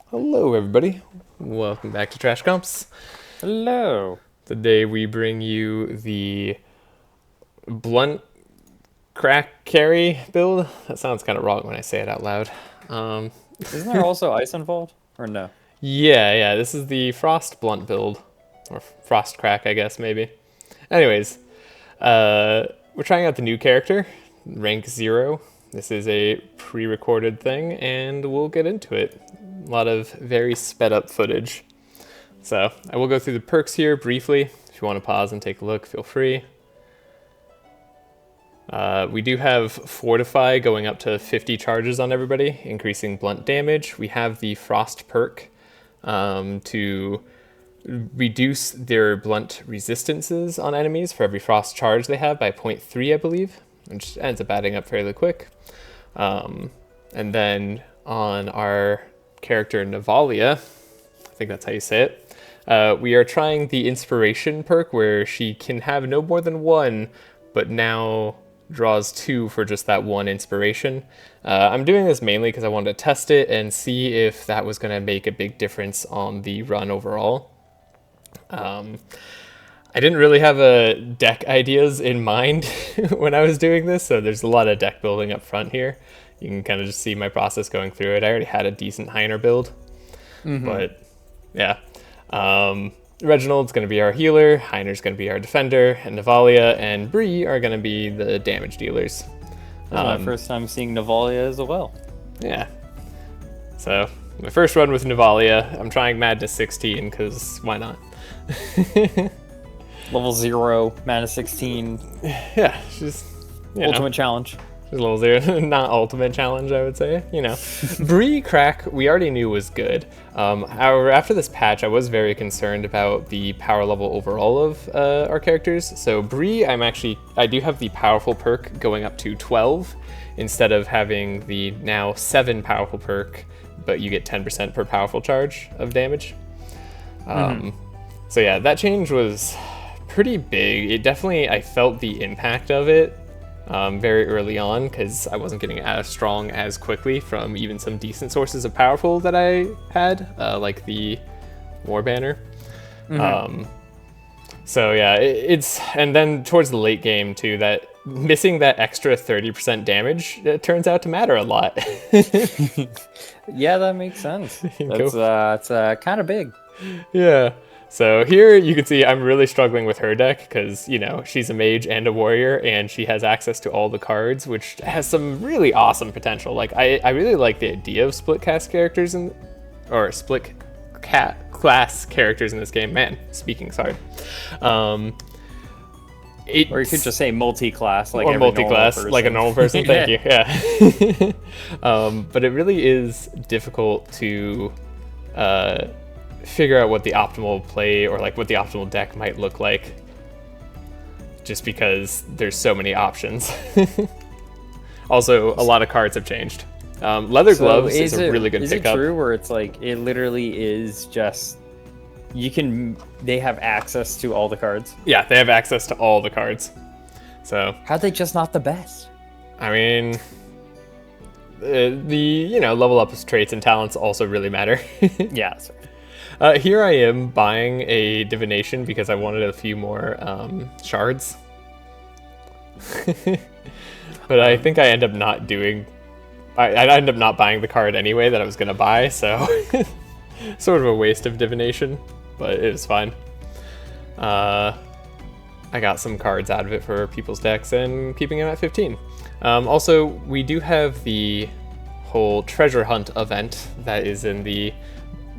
Hello, everybody. Welcome back to Trash Comps. Hello. Today we bring you the blunt crack carry build. That sounds kind of wrong when I say it out loud. Isn't there also ice involved? Or no? Yeah. This is the frost blunt build, or frost crack, I guess maybe. Anyways, we're trying out the new character, rank 0. This is a pre-recorded thing, and we'll get into it. A lot of very sped up footage. So I will go through the perks here briefly. If you want to pause and take a look, feel free. We do have Fortify going up to 50 charges on everybody, increasing blunt damage. We have the Frost perk to reduce their blunt resistances on enemies for every Frost charge they have by 0.3, I believe, which ends up adding up fairly quick. And then on our character Navalia, I think that's how you say it, we are trying the Inspiration perk where she can have no more than one, but now draws 2 for just that one inspiration. I'm doing this mainly because I wanted to test it and see if that was going to make a big difference on the run overall. I didn't really have a deck ideas in mind when I was doing this, so there's a lot of deck building up front here. You can kind of just see my process going through it. I already had a decent Hydra build, but yeah. Reginald's going to be our healer, Hydra's going to be our defender, and Navalia and Bree are going to be the damage dealers. This is my first time seeing Navalia as well. Yeah. So, my first run with Navalia, I'm trying Madness 16, because why not? Level 0, mana 16. Yeah, she's... Ultimate challenge. She's a little 0, not ultimate challenge, I would say. You know, Bree crack, we already knew was good. However, after this patch, I was very concerned about the power level overall of our characters. So Bree, I do have the powerful perk going up to 12 instead of having the now 7 powerful perk, but you get 10% per powerful charge of damage. So yeah, that change was pretty big. It definitely, I felt the impact of it very early on because I wasn't getting as strong as quickly from even some decent sources of powerful that I had, like the War Banner. So yeah, it's and then towards the late game too, that missing that extra 30% damage, it turns out to matter a lot. Yeah, that makes sense. It's kind of big. Yeah. So here you can see I'm really struggling with her deck because, you know, she's a mage and a warrior and she has access to all the cards, which has some really awesome potential. Like, I really like the idea of split class characters or split class characters in this game. Man, speaking's hard. Or you could just say multi-class, like or multi-class, like a normal person. Thank you. Yeah. But it really is difficult to figure out what the optimal play or like what the optimal deck might look like, just because there's so many options. Also, a lot of cards have changed. Leather Gloves is a really good pickup. Is it true where it's like it literally is just they have access to all the cards? Yeah, they have access to all the cards. So how'd they just not the best? I mean, the level up traits and talents also really matter. Yeah, that's right. Here I am buying a divination because I wanted a few more shards. But I think I end up not doing... I end up not buying the card anyway that I was going to buy, so... sort of a waste of divination, but it was fine. I got some cards out of it for people's decks and keeping them at 15. Also, we do have the whole treasure hunt event that is in the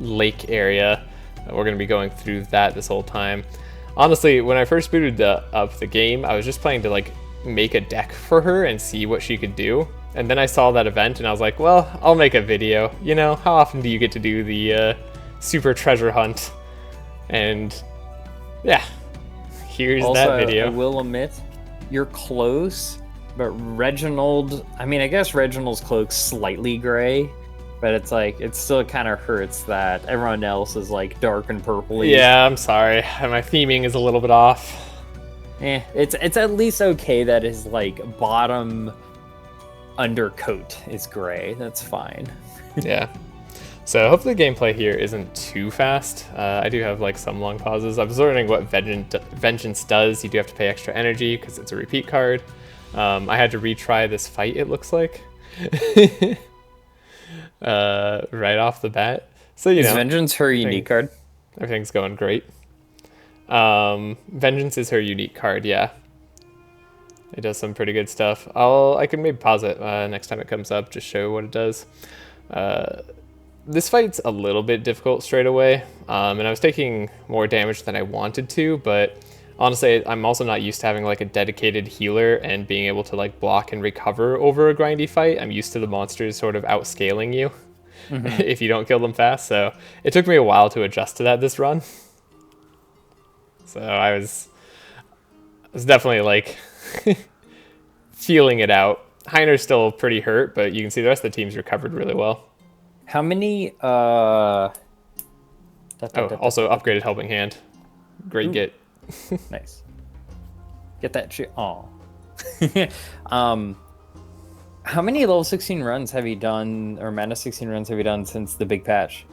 lake area. We're going to be going through that this whole time. Honestly, when I first booted up the game, I was just planning to like make a deck for her and see what she could do. And then I saw that event and I was like, well, I'll make a video. You know, how often do you get to do the super treasure hunt? And yeah, here's also, that video. I will admit, you're close, but Reginald, I mean, I guess Reginald's cloak's slightly gray, but it's like, it still kind of hurts that everyone else is like dark and purpley. Yeah, I'm sorry. My theming is a little bit off. It's at least okay that his like bottom undercoat is gray. That's fine. Yeah. So hopefully the gameplay here isn't too fast. I do have like some long pauses. I was learning what Vengeance does. You do have to pay extra energy because it's a repeat card. I had to retry this fight, it looks like. Right off the bat. So, you know. Is Vengeance her unique card? Everything's going great. Vengeance is her unique card, yeah. It does some pretty good stuff. I can maybe pause it next time it comes up, just show what it does. This fight's a little bit difficult straight away, and I was taking more damage than I wanted to, but honestly, I'm also not used to having like a dedicated healer and being able to like block and recover over a grindy fight. I'm used to the monsters sort of outscaling you if you don't kill them fast, so it took me a while to adjust to that this run. So I was definitely like feeling it out. Heiner's still pretty hurt, but you can see the rest of the team's recovered really well. How many also upgraded helping hand. Great get. Nice. Get that shit. Oh. How many level 16 runs have you done, or Madness 16 runs have you done since the big patch?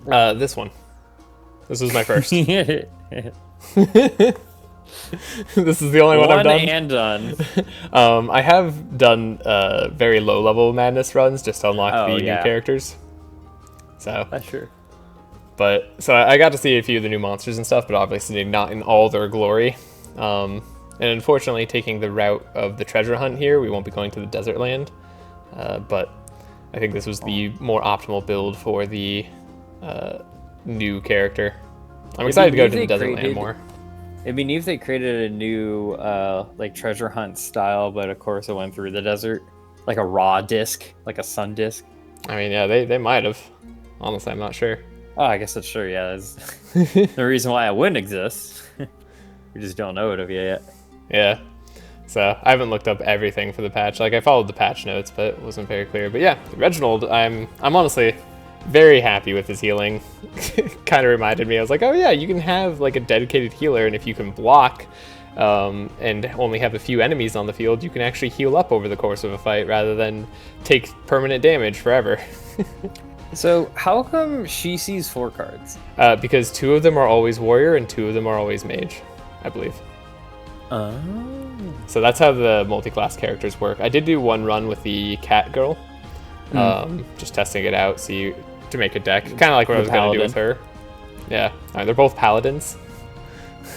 This one. This was my first. This is the only one I've done. One and done. I have done very low level Madness runs just to unlock the new characters. So that's true. But so I got to see a few of the new monsters and stuff, but obviously not in all their glory. And unfortunately, taking the route of the treasure hunt here, we won't be going to the desert land. But I think this was the more optimal build for the new character. I'm excited to go to the desert land more. It'd be neat if they created a new like treasure hunt style, but of course it went through the desert, like a raw disc, like a sun disc. I mean, yeah, they might have. Honestly, I'm not sure. Oh, I guess that's true. Yeah, that's the reason why it wouldn't exist. We just don't know it of yet. Yeah. So I haven't looked up everything for the patch. Like I followed the patch notes, but it wasn't very clear. But yeah, Reginald, I'm honestly very happy with his healing. Kind of reminded me, I was like, oh yeah, you can have like a dedicated healer, and if you can block and only have a few enemies on the field, you can actually heal up over the course of a fight rather than take permanent damage forever. So how come she sees 4 cards? Because 2 of them are always warrior and 2 of them are always mage, I believe. Oh. So that's how the multi-class characters work. I did do one run with the cat girl, just testing it out, see to make a deck, kind of like what I was going to do with her. Yeah, they're both paladins.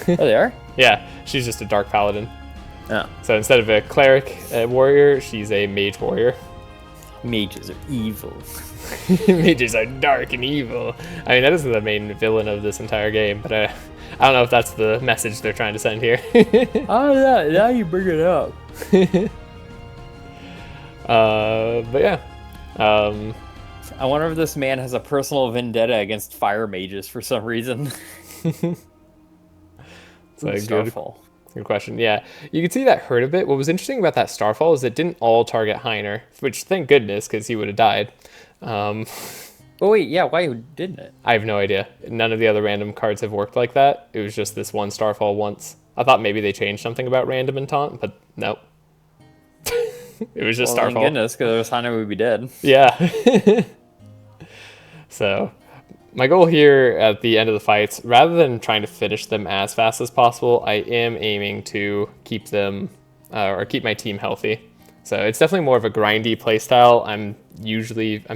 Oh, they are? Yeah, she's just a dark paladin. Oh. So instead of a cleric warrior, she's a mage warrior. Mages are evil. Mages are dark and evil. I mean, that is the main villain of this entire game, but I don't know if that's the message they're trying to send here. Oh, yeah, now you bring it up. But yeah. I wonder if this man has a personal vendetta against fire mages for some reason. It's a Starfall. Good question. Yeah, you can see that hurt a bit. What was interesting about that Starfall is it didn't all target Heiner, which thank goodness, because he would have died. Oh wait, yeah, why didn't it? I have no idea. None of the other random cards have worked like that. It was just this one Starfall once. I thought maybe they changed something about random and taunt, but nope. It was just Starfall. Thank goodness, because Heiner would be dead. Yeah. So my goal here at the end of the fights, rather than trying to finish them as fast as possible, I am aiming to keep them, or keep my team healthy. So it's definitely more of a grindy playstyle. I'm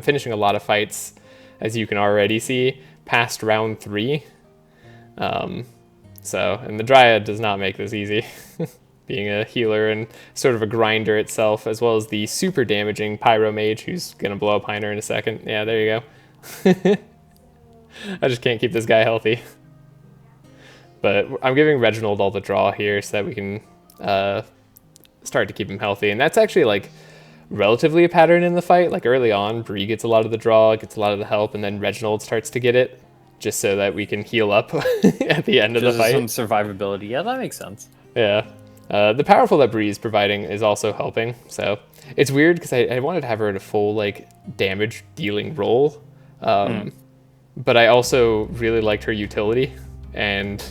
finishing a lot of fights, as you can already see, past round 3. And the Dryad does not make this easy. Being a healer and sort of a grinder itself, as well as the super damaging Pyro Mage, who's going to blow up Heiner in a second. Yeah, there you go. I just can't keep this guy healthy. But I'm giving Reginald all the draw here so that we can start to keep him healthy. And that's actually like relatively a pattern in the fight. Like early on, Bree gets a lot of the draw, gets a lot of the help, and then Reginald starts to get it just so that we can heal up at the end of the fight. Some survivability. Yeah, that makes sense. Yeah. The powerful that Bree is providing is also helping. So it's weird because I wanted to have her at a full like damage dealing role. But I also really liked her utility, and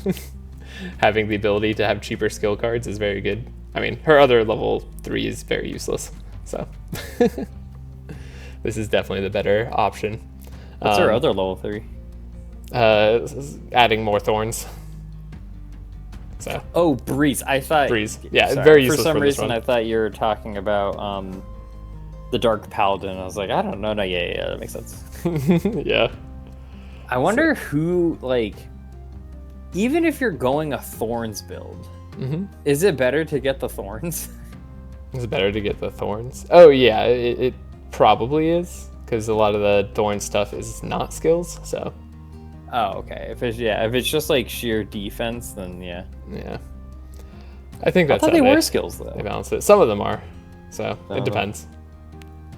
having the ability to have cheaper skill cards is very good. I mean, her other level 3 is very useless. So this is definitely the better option. What's our other level 3? Adding more thorns. So. Oh, Breeze. I thought. Breeze. Yeah, sorry. very useful for some for this reason. one. I thought you were talking about the Dark Paladin. I was like, I don't know. No, yeah, that makes sense. Yeah. I wonder who, like, even if you're going a thorns build, is it better to get the thorns? Is it better to get the thorns? Oh yeah, it probably is, because a lot of the thorn stuff is not skills. So. Oh, okay. If it's just like sheer defense, then yeah. Yeah. I think that's I thought how they were skills though. They balance it. Some of them are, so it depends.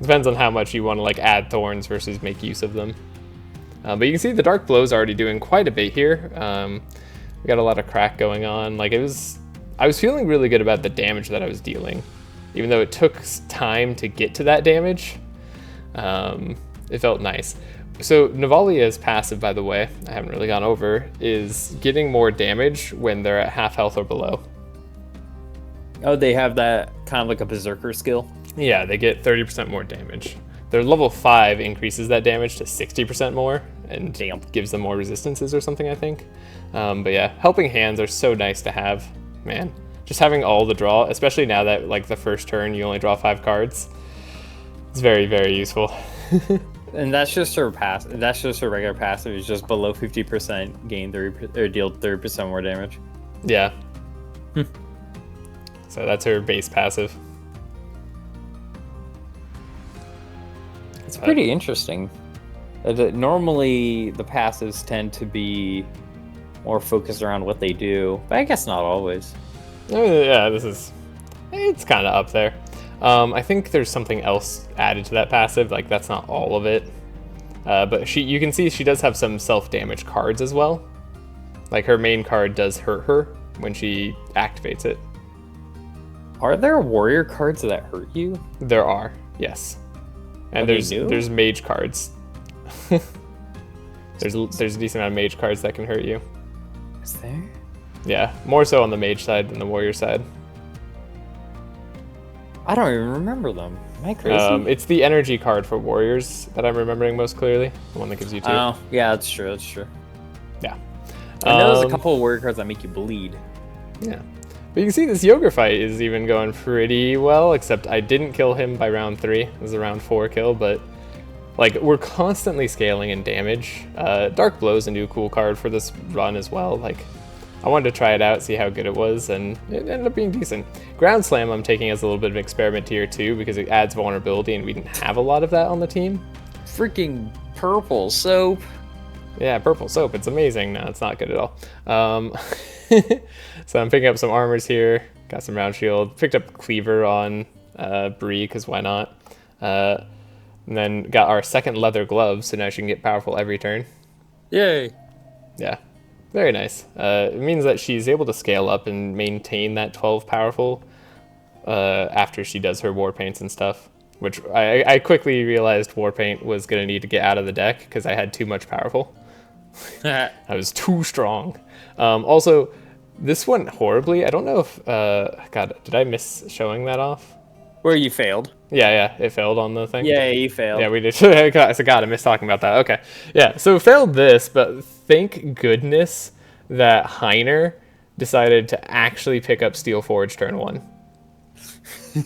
Depends on how much you want to like add thorns versus make use of them. But you can see the dark blow's already doing quite a bit here. We got a lot of crack going on. Like I was feeling really good about the damage that I was dealing, even though it took time to get to that damage. It felt nice. So Navalia's passive, by the way, I haven't really gone over, is getting more damage when they're at half health or below. Oh, they have that kind of like a berserker skill? Yeah, they get 30% more damage. Their level 5 increases that damage to 60% more and gives them more resistances or something, I think. But yeah, helping hands are so nice to have, man. Just having all the draw, especially now that like the first turn you only draw 5 cards, it's very, very useful. And that's just her That's just her regular passive. Is just below 50% gain 30 or deal 30% more damage. Yeah. So that's her base passive. It's pretty interesting. Normally the passives tend to be more focused around what they do, but I guess not always. Yeah, it's kind of up there. I think there's something else added to that passive, like that's not all of it. But you can see she does have some self-damage cards as well. Like her main card does hurt her when she activates it. Are there warrior cards that hurt you? There are, yes. And there's mage cards. there's a decent amount of mage cards that can hurt you. Is there? Yeah, more so on the mage side than the warrior side. I don't even remember them. Am I crazy? It's the energy card for warriors that I'm remembering most clearly. The one that gives you 2. Oh, yeah, that's true. That's true. Yeah. I know there's a couple of warrior cards that make you bleed. Yeah. But you can see this Yoga Fight is even going pretty well, except I didn't kill him by round 3. It was a round 4 kill, but like we're constantly scaling in damage. Dark Blow's a new cool card for this run as well. Like I wanted to try it out, see how good it was, and it ended up being decent. Ground Slam I'm taking as a little bit of an experiment tier 2 because it adds vulnerability and we didn't have a lot of that on the team. Freaking purple soap. Yeah, purple soap, it's amazing. No, it's not good at all. So I'm picking up some armors here, got some round shield, picked up Cleaver on Bree, because why not? And then got our second leather glove, so now she can get powerful every turn. Yay. Yeah, very nice. It means that she's able to scale up and maintain that 12 powerful after she does her war paints and stuff, which I quickly realized war paint was going to need to get out of the deck because I had too much powerful. I was too strong. Also, this went horribly. I don't know if... God, did I miss showing that off? Where you failed. Yeah, it failed on the thing. Yeah, you failed. Yeah, we did. God, I missed talking about that. Okay. Yeah, so failed this, but thank goodness that Heiner decided to actually pick up Steel Forge turn 1.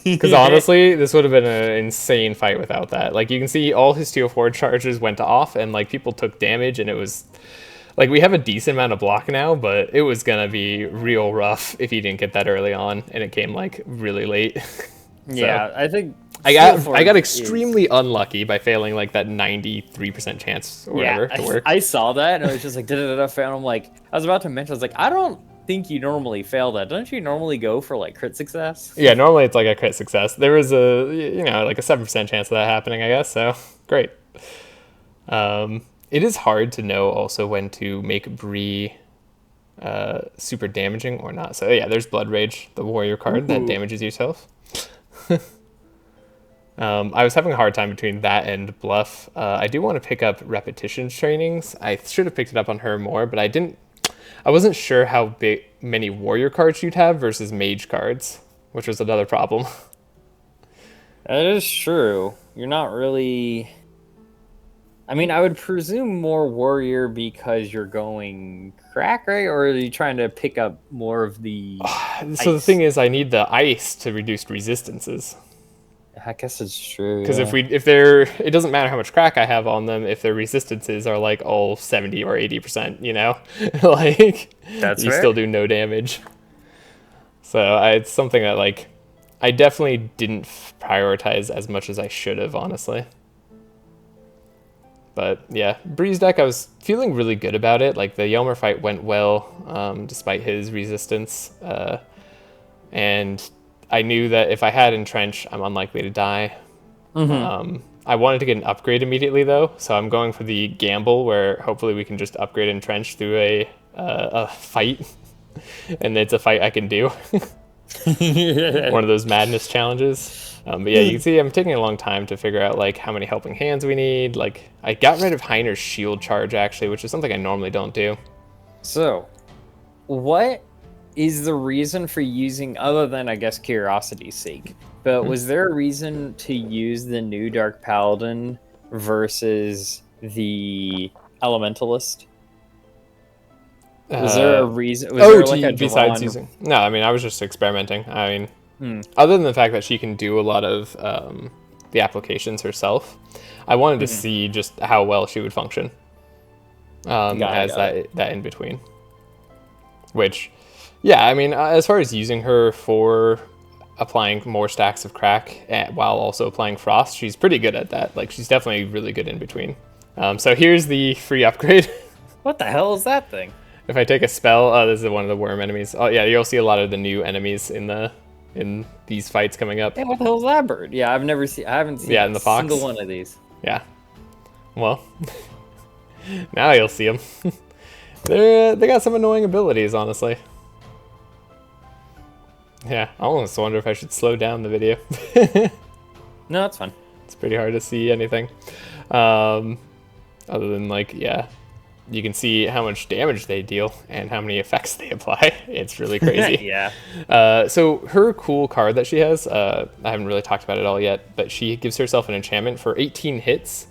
Because honestly, this would have been an insane fight without that. Like, you can see all his Steel Forge charges went off, and, like, people took damage, and it was... Like, we have a decent amount of block now, but it was going to be real rough if he didn't get that early on, and it came, like, really late. So, yeah, I think... I got extremely unlucky by failing, like, that 93% chance or whatever to work. I saw that, and it was just like, da-da-da-da, fail. I'm like... I was about to mention, I was like, I don't think you normally fail that. Don't you normally go for, like, crit success? Yeah, normally it's, like, a crit success. There was a, like, a 7% chance of that happening, I guess, so great. It is hard to know also when to make Bree super damaging or not. So yeah, there's Blood Rage, the warrior card that damages yourself. I was having a hard time between that and Bluff. I do want to pick up Repetition Trainings. I should have picked it up on her more, but I wasn't sure how many warrior cards you'd have versus mage cards, which was another problem. That is true. You're not really. I mean, I would presume more warrior because you're going crack, right? Or are you trying to pick up more of the So the ice? thing is, I need the ice to reduce resistances. I guess it's true. Because Yeah. if they're, it doesn't matter how much crack I have on them if their resistances are like all 70 or 80%, you know, like That's you fair. still do no damage. So it's something that like I definitely didn't prioritize as much as I should have, honestly. But yeah, Bree's deck, I was feeling really good about it. Like the Yelmer fight went well, despite his resistance. And I knew that if I had Entrench, I'm unlikely to die. I wanted to get an upgrade immediately though, so I'm going for the gamble where hopefully we can just upgrade Entrench through a fight. And it's a fight I can do. One of those madness challenges. But yeah, you can see I'm taking a long time to figure out like how many helping hands we need. Like I got rid of Heiner's shield charge actually, which is something I normally don't do. So, what is the reason for using, other than I guess curiosity's sake, but was there a reason to use the new Dark Paladin versus the Elementalist? Was there a reason? Was there like a besides drawn... using? No, I mean I was just experimenting. I mean, other than the fact that she can do a lot of the applications herself, I wanted to see just how well she would function as that in between. Which, yeah, I mean, as far as using her for applying more stacks of crack while also applying frost, she's pretty good at that. Like, she's definitely really good in between. So here's the free upgrade. What the hell is that thing? If I take a spell, this is one of the worm enemies. Oh yeah, you'll see a lot of the new enemies in these fights coming up. Hey, what the hell is that bird? Yeah, I haven't seen in the a fox. single one of these. Yeah. Well, now you'll see them. They got some annoying abilities, honestly. Yeah, I almost wonder if I should slow down the video. No, that's fine. It's pretty hard to see anything. Other than like, yeah, you can see how much damage they deal and how many effects they apply. It's really crazy. Yeah. So her cool card that she has, I haven't really talked about it all yet, but she gives herself an enchantment for 18 hits.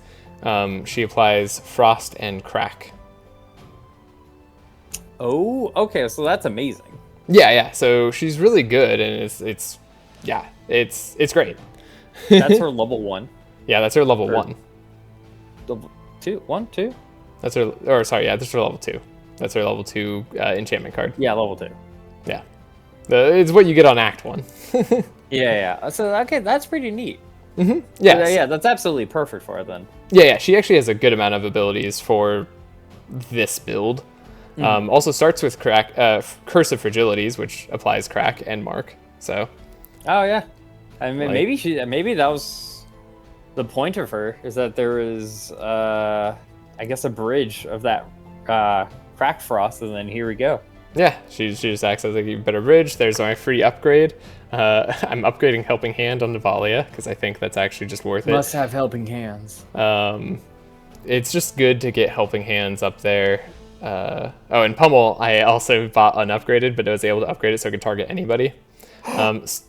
She applies Frost and Crack. Oh, okay, so that's amazing. Yeah. So she's really good, and it's great. That's her level 1. Yeah, that's her level 1. Level 2? 1, 2? That's her, or sorry, yeah, that's her level 2. That's her level 2 enchantment card. Yeah, level 2. Yeah. It's what you get on Act 1. Yeah. So, okay, that's pretty neat. Mm-hmm. Yeah. Yeah, that's absolutely perfect for it then. Yeah, she actually has a good amount of abilities for this build. Also starts with Crack, Curse of Fragilities, which applies Crack and Mark. So. Oh yeah, I mean Like- maybe that was the point of her, is that there is I guess a bridge of that crack frost, and then here we go. Yeah, she just acts as a better bridge. There's my free upgrade. I'm upgrading Helping Hand on Navalia because I think that's actually just worth it. Must have helping hands. It's just good to get Helping Hands up there. And Pummel, I also bought unupgraded, but I was able to upgrade it so I could target anybody.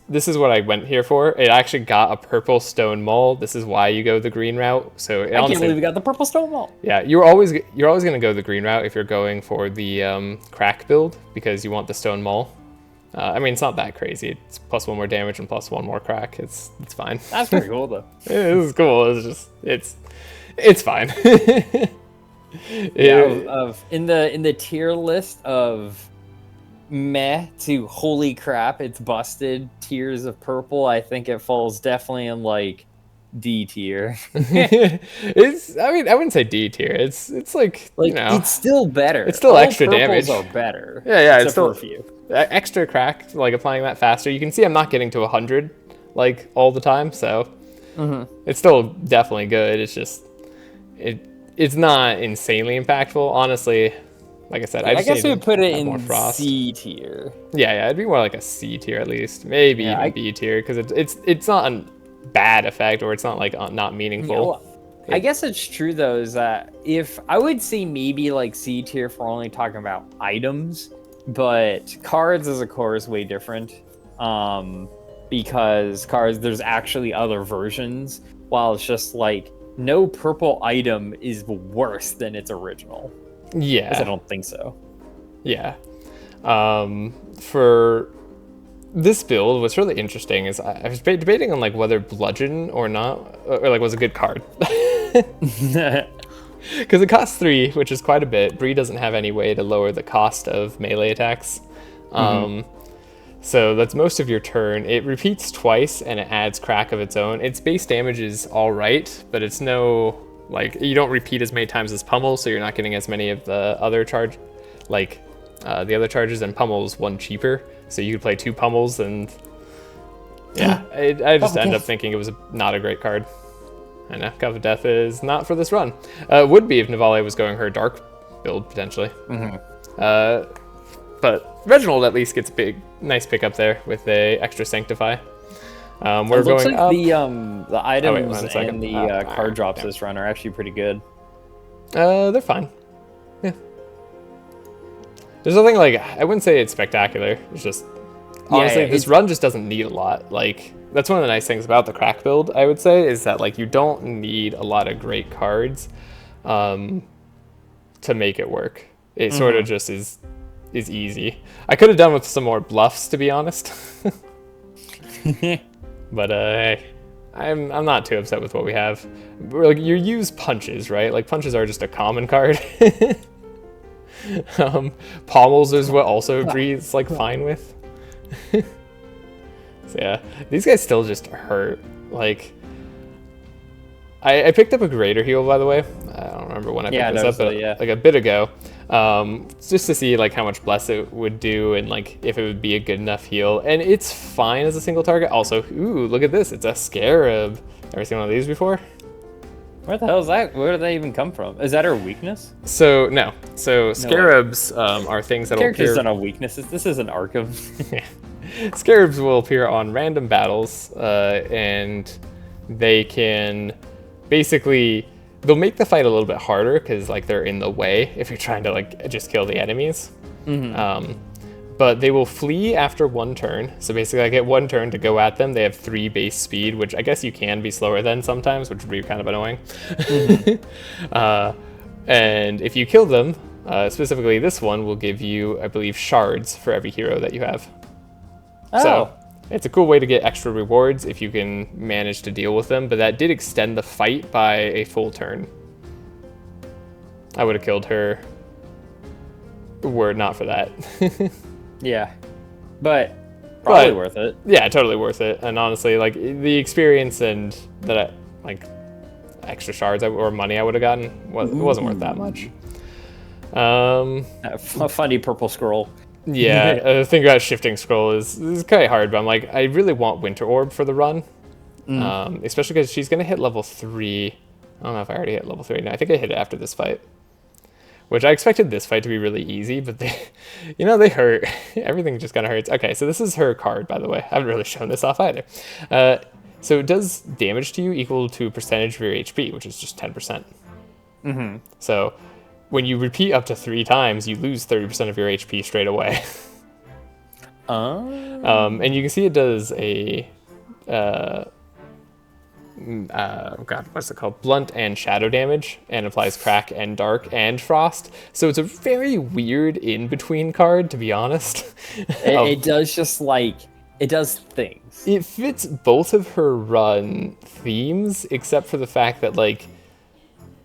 This is what I went here for. It actually got a purple stone maul. This is why you go the green route. So I can't believe we got the purple stone wall. Yeah, you're always going to go the green route if you're going for the crack build because you want the stone maul. I mean, it's not that crazy. It's plus 1 more damage and plus 1 more crack. It's fine. That's pretty cool though. It is cool. It's fine. Yeah, in the tier list of meh to holy crap, it's busted tiers of purple, I think it falls definitely in like D tier. I mean, I wouldn't say D tier. It's like you know, it's still better. It's still All extra purples damage. are better. Yeah, it's except still for a few. extra crack, like applying that faster. You can see I'm not getting to 100 like all the time, so it's still definitely good. It's just it's not insanely impactful, honestly. Like I said, I guess we would put it more in frost. C tier. Yeah, it'd be more like a C tier at least, maybe even B tier, because it's not a bad effect, or it's not like not meaningful. I guess it's true though, is that if I would say maybe like C tier for only talking about items, but cards as a core is way different. because cards there's actually other versions, while it's just like no purple item is worse than its original. Yeah. 'Cause I don't think so. Yeah. For this build, what's really interesting is I was debating on like whether bludgeon or not, or like was a good card. Because it costs 3, which is quite a bit. Bree doesn't have any way to lower the cost of melee attacks. So that's most of your turn. It repeats twice and it adds crack of its own. Its base damage is all right, but it's no, like, you don't repeat as many times as Pummel, so you're not getting as many of the other charge, like the other charges, and Pummel's one cheaper. So you could play 2 Pummels, and yeah, I just end up thinking it was not a great card. I know, Cup of Death is not for this run. Would be if Navale was going her dark build, potentially. But Reginald at least gets a nice pickup there with a extra Sanctify. We're it looks going like up. The items one second. and the card drops this run are actually pretty good. They're fine. Yeah. There's nothing like, I wouldn't say it's spectacular. It's just, honestly, this run just doesn't need a lot. Like, that's one of the nice things about the crack build, I would say, is that like you don't need a lot of great cards to make it work. It sort of just is easy. I could have done with some more bluffs, to be honest. But hey, I'm not too upset with what we have. Like, you use punches, right? Like, punches are just a common card. Pommels is what also Bree's like fine with. So yeah, these guys still just hurt. Like, I picked up a greater heal, by the way. I don't remember when I picked this up, but like a bit ago, just to see like how much bless it would do and like if it would be a good enough heal. And it's fine as a single target. Also, ooh, look at this! It's a scarab. Ever seen one of these before? Where the hell is that? Where do they even come from? Is that her weakness? So no. So scarabs are things that characters don't have weaknesses. This is an Arkham. Scarabs will appear on random battles, and they can basically, they'll make the fight a little bit harder because like they're in the way if you're trying to like just kill the enemies. But they will flee after 1 turn. So basically I get 1 turn to go at them. They have 3 base speed, which I guess you can be slower than sometimes, which would be kind of annoying. And if you kill them, specifically this one will give you, I believe, shards for every hero that you have. So it's a cool way to get extra rewards if you can manage to deal with them, but that did extend the fight by a full turn. I would have killed her were it not for that. Yeah, but probably worth it. Yeah, totally worth it. And honestly, like the experience and that like extra shards or money I would have gotten it wasn't worth that much. A funny purple scroll. Yeah, the thing about shifting scroll is kind of hard, but I'm like, I really want Winter Orb for the run, especially because she's gonna hit level 3. I don't know if I already hit level 3. No, I think I hit it after this fight. Which I expected this fight to be really easy, but they, they hurt. Everything just kind of hurts. Okay, so this is her card, by the way. I haven't really shown this off either. So it does damage to you equal to a percentage of your HP, which is just 10%. So when you repeat up to 3 times, you lose 30% of your HP straight away. And you can see it does a... God, what's it called? Blunt and shadow damage, and applies crack and dark and frost. So it's a very weird in-between card, to be honest. It does just like, it does things. It fits both of her run themes, except for the fact that like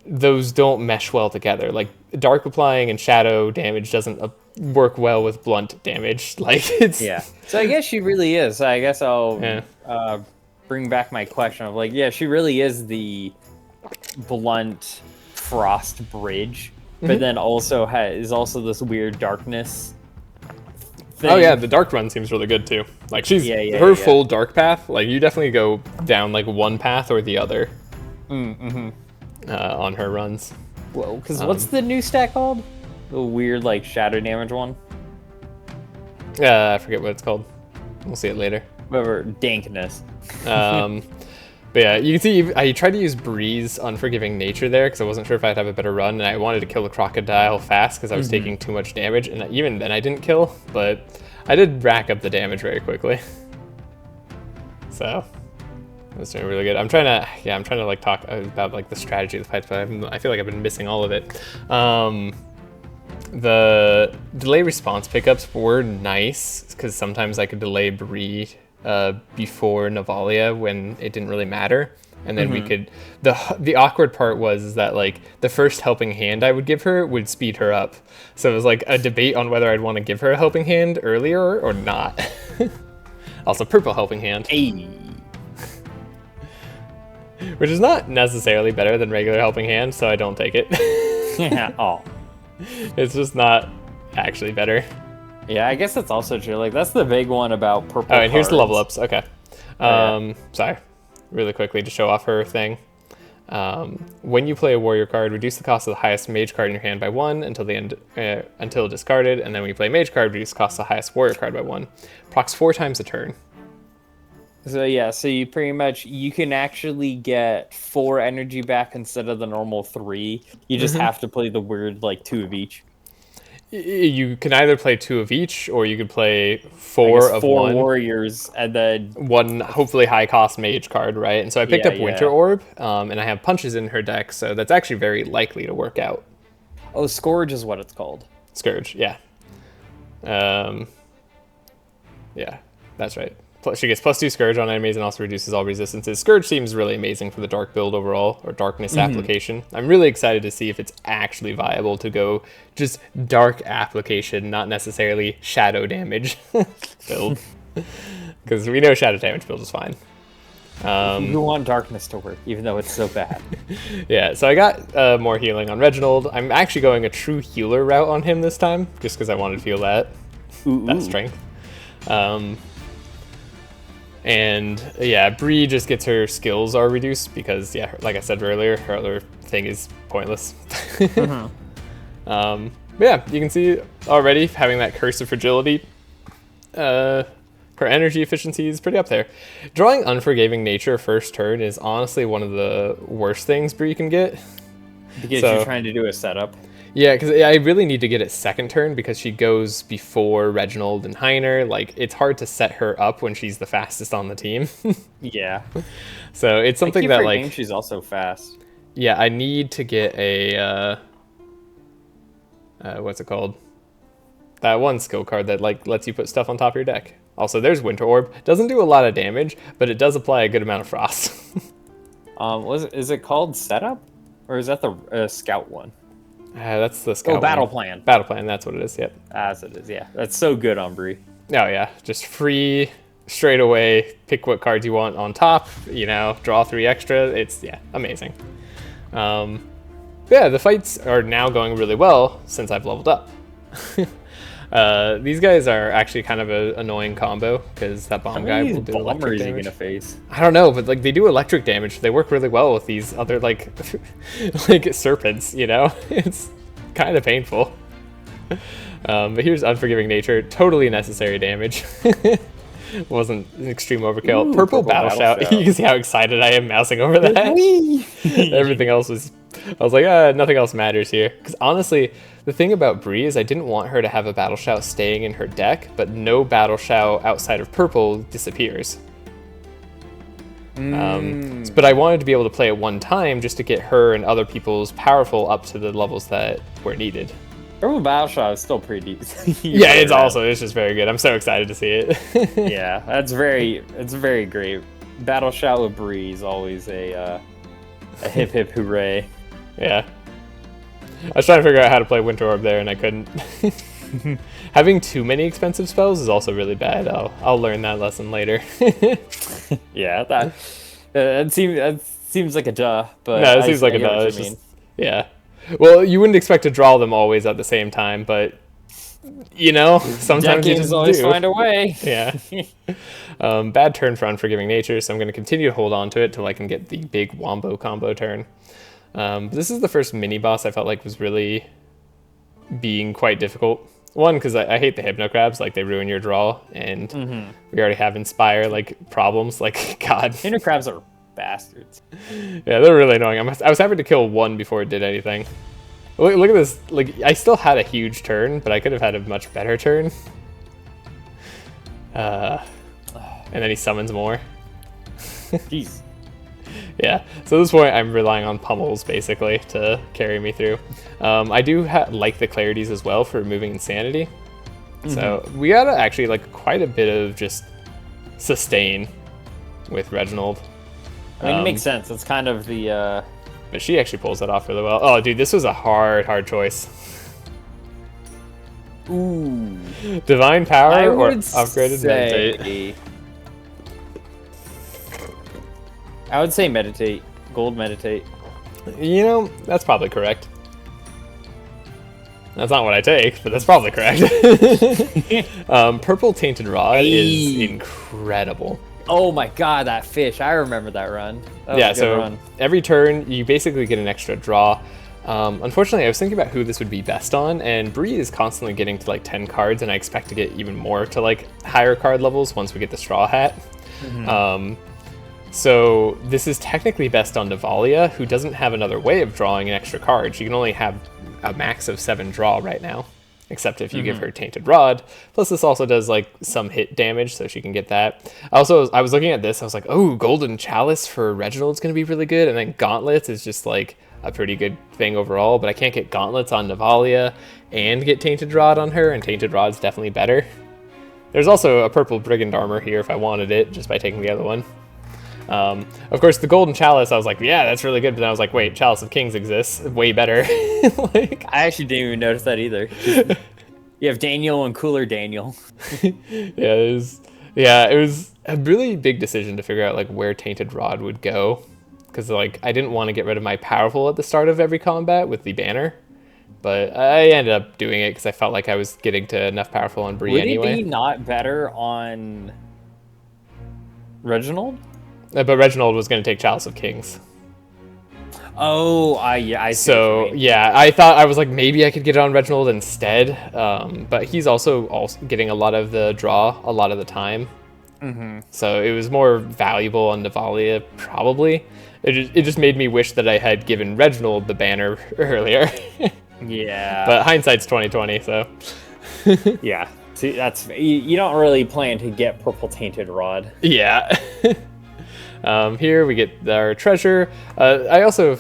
those don't mesh well together. Like dark applying and shadow damage doesn't work well with blunt damage. Like it's So I guess she really is. I guess I'll bring back my question of like, she really is the blunt frost bridge, but then also is also this weird darkness thing. Oh yeah, the dark run seems really good too. Like she's her full dark path. Like you definitely go down like one path or the other on her runs. Whoa, because what's the new stat called? The weird like shadow damage one. I forget what it's called. We'll see it later. Whatever, dankness. But yeah, you can see I tried to use Bree's Unforgiving Nature there because I wasn't sure if I'd have a better run, and I wanted to kill the crocodile fast because I was taking too much damage, and even then I didn't kill, but I did rack up the damage very quickly. So that's doing really good. I'm trying to like talk about like the strategy of the fights, but I feel like I've been missing all of it. The delay response pickups were nice because sometimes I could delay Bree before Navalia when it didn't really matter, and then we could. The awkward part was that like the first helping hand I would give her would speed her up, so it was like a debate on whether I'd want to give her a helping hand earlier or not. Also, purple helping hand. Hey. Which is not necessarily better than regular helping hand, so I don't take it. Yeah. Oh. It's just not actually better. Yeah, I guess that's also true. Like, that's the big one about purple. Oh, and here's the level cards. ups. Okay. Sorry. Really quickly to show off her thing. When you play a warrior card, reduce the cost of the highest mage card in your hand by 1 until the end, until discarded, and then when you play a mage card, reduce the cost of the highest warrior card by 1. Procs 4 times a turn. So yeah, so you pretty much, you can actually get 4 energy back instead of the normal 3. You just have to play the weird, like, 2 of each. You can either play 2 of each, or you could play 4 of 4 one. warriors, and then 1 hopefully high cost mage card, right? And so I picked Yeah, up Winter yeah. Orb, and I have punches in her deck, so that's actually very likely to work out. oh, Scourge is what it's called. Scourge, yeah. Yeah, that's right. She gets +2 Scourge on enemies and also reduces all resistances. Scourge seems really amazing for the dark build overall, or darkness application. I'm really excited to see if it's actually viable to go just dark application, not necessarily shadow damage build. Because we know shadow damage build is fine. You want darkness to work, even though it's so bad. Yeah, so I got more healing on Reginald. I'm actually going a true healer route on him this time, just because I wanted to feel that strength. And yeah, Bree just gets her skills are reduced because, yeah, like I said earlier, her other thing is pointless. But yeah, you can see already having that Curse of Fragility. Her energy efficiency is pretty up there. Drawing Unforgiving Nature first turn is honestly one of the worst things Bree can get. Because you're trying to do a setup. Yeah, because I really need to get it second turn because she goes before Reginald and Heiner. Like, it's hard to set her up when she's the fastest on the team. Yeah. So it's something that, like, she's also fast. yeah, I need to get a, what's it called? That one skill card that, like, lets you put stuff on top of your deck. Also, there's Winter Orb. Doesn't do a lot of damage, but it does apply a good amount of frost. Is it called setup? Or is that the scout one? That's the scout Battle one. Plan. Battle Plan, that's what it is, yep. As it is, yeah. That's so good on Bree. Oh, yeah. Just free, straight away, pick what cards you want on top, you know, draw 3 extra. It's, yeah, amazing. Yeah, the fights are now going really well since I've leveled up. These guys are actually kind of an annoying combo because that bomb guy will do electric damage. Gonna face? I don't know, but like they do electric damage. They work really well with these other like like serpents, you know? It's kind of painful. But here's Unforgiving Nature, totally necessary damage. Wasn't an extreme overkill. Ooh, purple battle shout. You can see how excited I am mousing over that. Everything else was, I was like, nothing else matters here. Because honestly, the thing about Bree is I didn't want her to have a battle shout staying in her deck, but no battle shout outside of purple disappears. But I wanted to be able to play it one time just to get her and other people's powerful up to the levels that were needed. Purple Battle Shot is still pretty decent. Yeah, it's just very good. I'm so excited to see it. Yeah, it's very great. Battle Shout with Bree is always a hip hip hooray. Yeah. I was trying to figure out how to play Winter Orb there and I couldn't. Having too many expensive spells is also really bad. I'll learn that lesson later. Yeah, that seems like a duh, but no, it seems like a duh. It's just, yeah. Well, you wouldn't expect to draw them always at the same time, but you know, sometimes you just always do. find a way. Yeah. Bad turn for Unforgiving Nature, so I'm going to continue to hold on to it till I can get the big Wombo combo turn. This is the first mini boss I felt like was really being quite difficult. One, because I hate the Hypno Crabs, like they ruin your draw, and we already have Inspire like problems. Like God, Hypno Crabs are bastards. Yeah, they're really annoying. I was having to kill one before it did anything. Look at this. Like I still had a huge turn, but I could have had a much better turn. And then he summons more. Jeez. Yeah, so at this point I'm relying on pummels basically to carry me through. I do like the clarities as well for removing insanity. So we got actually like quite a bit of just sustain with Reginald. I mean, it makes sense. It's kind of the... But she actually pulls that off really well. Oh, dude, this was a hard choice. Ooh. Divine Power I or would upgraded Meditate? I would say Meditate. Gold Meditate. You know, that's probably correct. That's not what I take, but that's probably correct. Purple Tainted Rod is incredible. Oh my god, that fish. I remember that run. That Yeah, was a good so run. every turn you basically get an extra draw. Unfortunately, I was thinking about who this would be best on, and Bree is constantly getting to like 10 cards, and I expect to get even more to like higher card levels once we get the Straw Hat. So this is technically best on Navalia, who doesn't have another way of drawing an extra card. She can only have a max of 7 draw right now, except if you give her Tainted Rod. Plus this also does like some hit damage, so she can get that. Also, I was looking at this, I was like, oh, Golden Chalice for Reginald's gonna be really good, and then Gauntlets is just like a pretty good thing overall, but I can't get Gauntlets on Navalia and get Tainted Rod on her, and Tainted Rod's definitely better. There's also a purple Brigand Armor here if I wanted it, just by taking the other one. Of course, the Golden Chalice, I was like, yeah, that's really good, but then I was like, wait, Chalice of Kings exists, way better. Like, I actually didn't even notice that either. You have Daniel and Cooler Daniel. it was a really big decision to figure out like where Tainted Rod would go, because like I didn't want to get rid of my powerful at the start of every combat with the banner, but I ended up doing it because I felt like I was getting to enough powerful on Bree anyway. Would it be not better on Reginald? But Reginald was going to take Chalice of Kings. Oh, I see. So yeah, I was like, maybe I could get it on Reginald instead, but he's also getting a lot of the draw a lot of the time. So it was more valuable on Navalia, probably. It just made me wish that I had given Reginald the banner earlier. Yeah. But hindsight's 2020, so. Yeah. See, that's you don't really plan to get Purple Tainted Rod. Yeah. Here we get our treasure. I also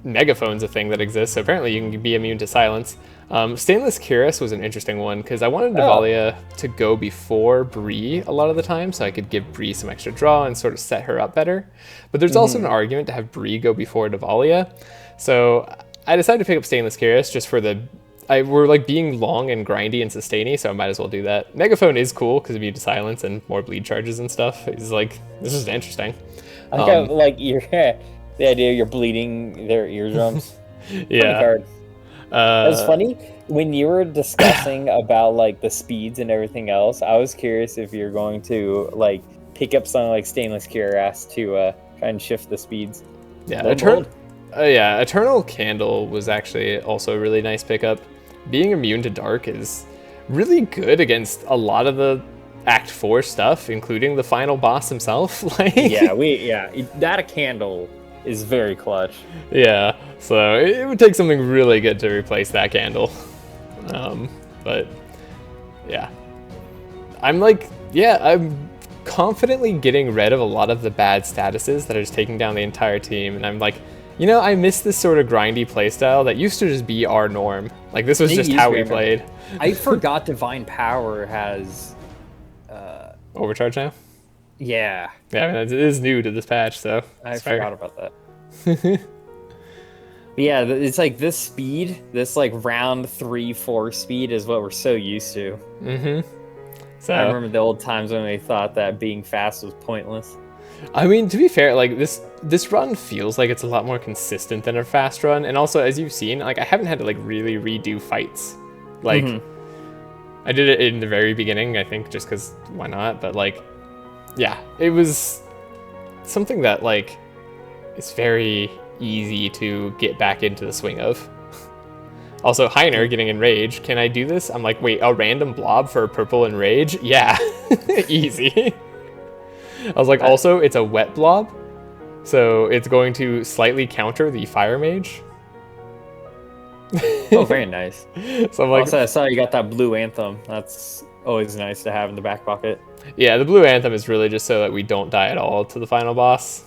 Megaphone's a thing that exists, so apparently you can be immune to silence. Stainless Cuirass was an interesting one because I wanted Navalia to go before Bree a lot of the time, so I could give Bree some extra draw and sort of set her up better. But there's also an argument to have Bree go before Navalia, so I decided to pick up Stainless Cuirass just for we're like being long and grindy and sustainy, so I might as well do that. Megaphone is cool because immune to silence and more bleed charges and stuff. It's like, this is interesting. I got like the idea you're bleeding their eardrums. Yeah. It's funny when you were discussing about like the speeds and everything else. I was curious if you're going to like pick up something like Stainless Cuirass to try and shift the speeds. Yeah, Eternal Candle was actually also a really nice pickup. Being immune to dark is really good against a lot of the Act 4 stuff, including the final boss himself. Like, that candle is very clutch. Yeah, so it would take something really good to replace that candle. But yeah, I'm confidently getting rid of a lot of the bad statuses that are just taking down the entire team, and I'm like, you know, I miss this sort of grindy playstyle that used to just be our norm. Like, this was just how we played. I forgot Divine Power has Overcharge now? Yeah. Yeah, I mean, it is new to this patch, so I forgot about that. Yeah, it's like this speed, this like round 3-4 speed is what we're so used to. So I remember the old times when we thought that being fast was pointless. I mean, to be fair, like this run feels like it's a lot more consistent than a fast run, and also as you've seen, like I haven't had to like really redo fights. Like I did it in the very beginning, I think, just because why not? But like, yeah, it was something that like it's very easy to get back into the swing of. Also, Heiner getting Enrage. Can I do this? I'm like, wait, a random blob for purple Enrage? Yeah, easy. I was like, also, it's a wet blob, so it's going to slightly counter the Fire Mage. Oh, very nice. So I'm like, also, I saw you got that blue Anthem. That's always nice to have in the back pocket. Yeah, the blue anthem is really just so that we don't die at all to the final boss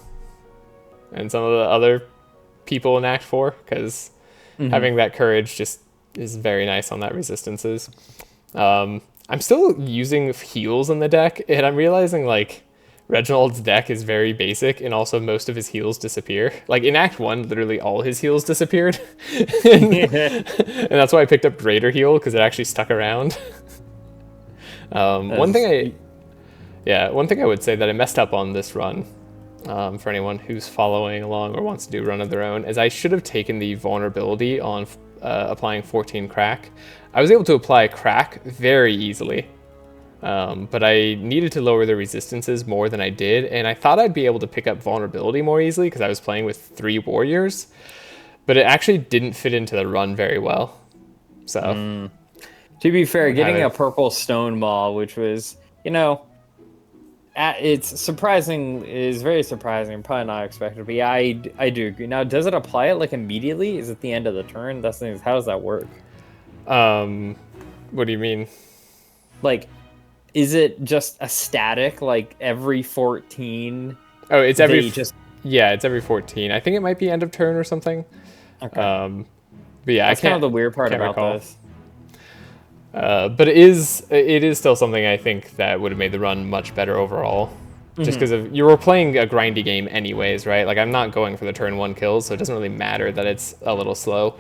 and some of the other people in Act 4, because having that courage just is very nice on that resistances. I'm still using heals in the deck, and I'm realizing, like, Reginald's deck is very basic, and also most of his heals disappear. Like, in Act 1, literally all his heals disappeared. and that's why I picked up Greater Heal, because it actually stuck around. One thing I would say that I messed up on this run, for anyone who's following along or wants to do a run of their own, is I should have taken the vulnerability on applying 14 crack. I was able to apply crack very easily. But I needed to lower the resistances more than I did, and I thought I'd be able to pick up vulnerability more easily because I was playing with 3 warriors, but it actually didn't fit into the run very well. So, to be fair, getting a purple stone maul, which was, you know, it's surprising, is very surprising, probably not expected, but yeah, I do agree. Now, does it apply it like immediately? Is it the end of the turn? That's the thing, how does that work? What do you mean? Like, is it just a static, like every 14? Oh, it's every yeah, it's every 14. I think it might be end of turn or something. Okay. But yeah, that's kind of the weird part about this. But it is still something I think that would have made the run much better overall. Just because you were playing a grindy game anyways, right? Like, I'm not going for the turn 1 kills, so it doesn't really matter that it's a little slow.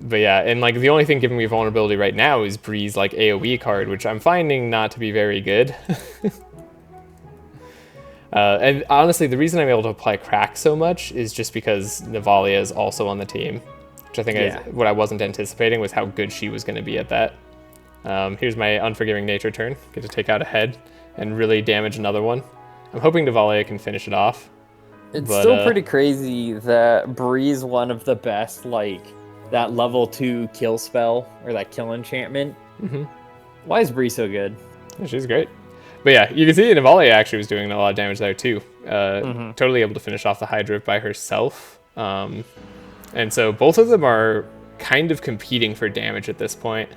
But yeah, and like the only thing giving me vulnerability right now is Bree's like AoE card, which I'm finding not to be very good. And honestly, the reason I'm able to apply crack so much is just because Navalia is also on the team, which I think is what I wasn't anticipating, was how good she was going to be at that. Here's my Unforgiving Nature turn. Get to take out a head and really damage another one. I'm hoping Navalia can finish it off. It's still pretty crazy that Bree's one of the best, like, that level 2 kill spell, or that kill enchantment. Why is Bree so good? Yeah, she's great. But yeah, you can see Navalia actually was doing a lot of damage there too. Totally able to finish off the Hydra by herself. And so both of them are kind of competing for damage at this point.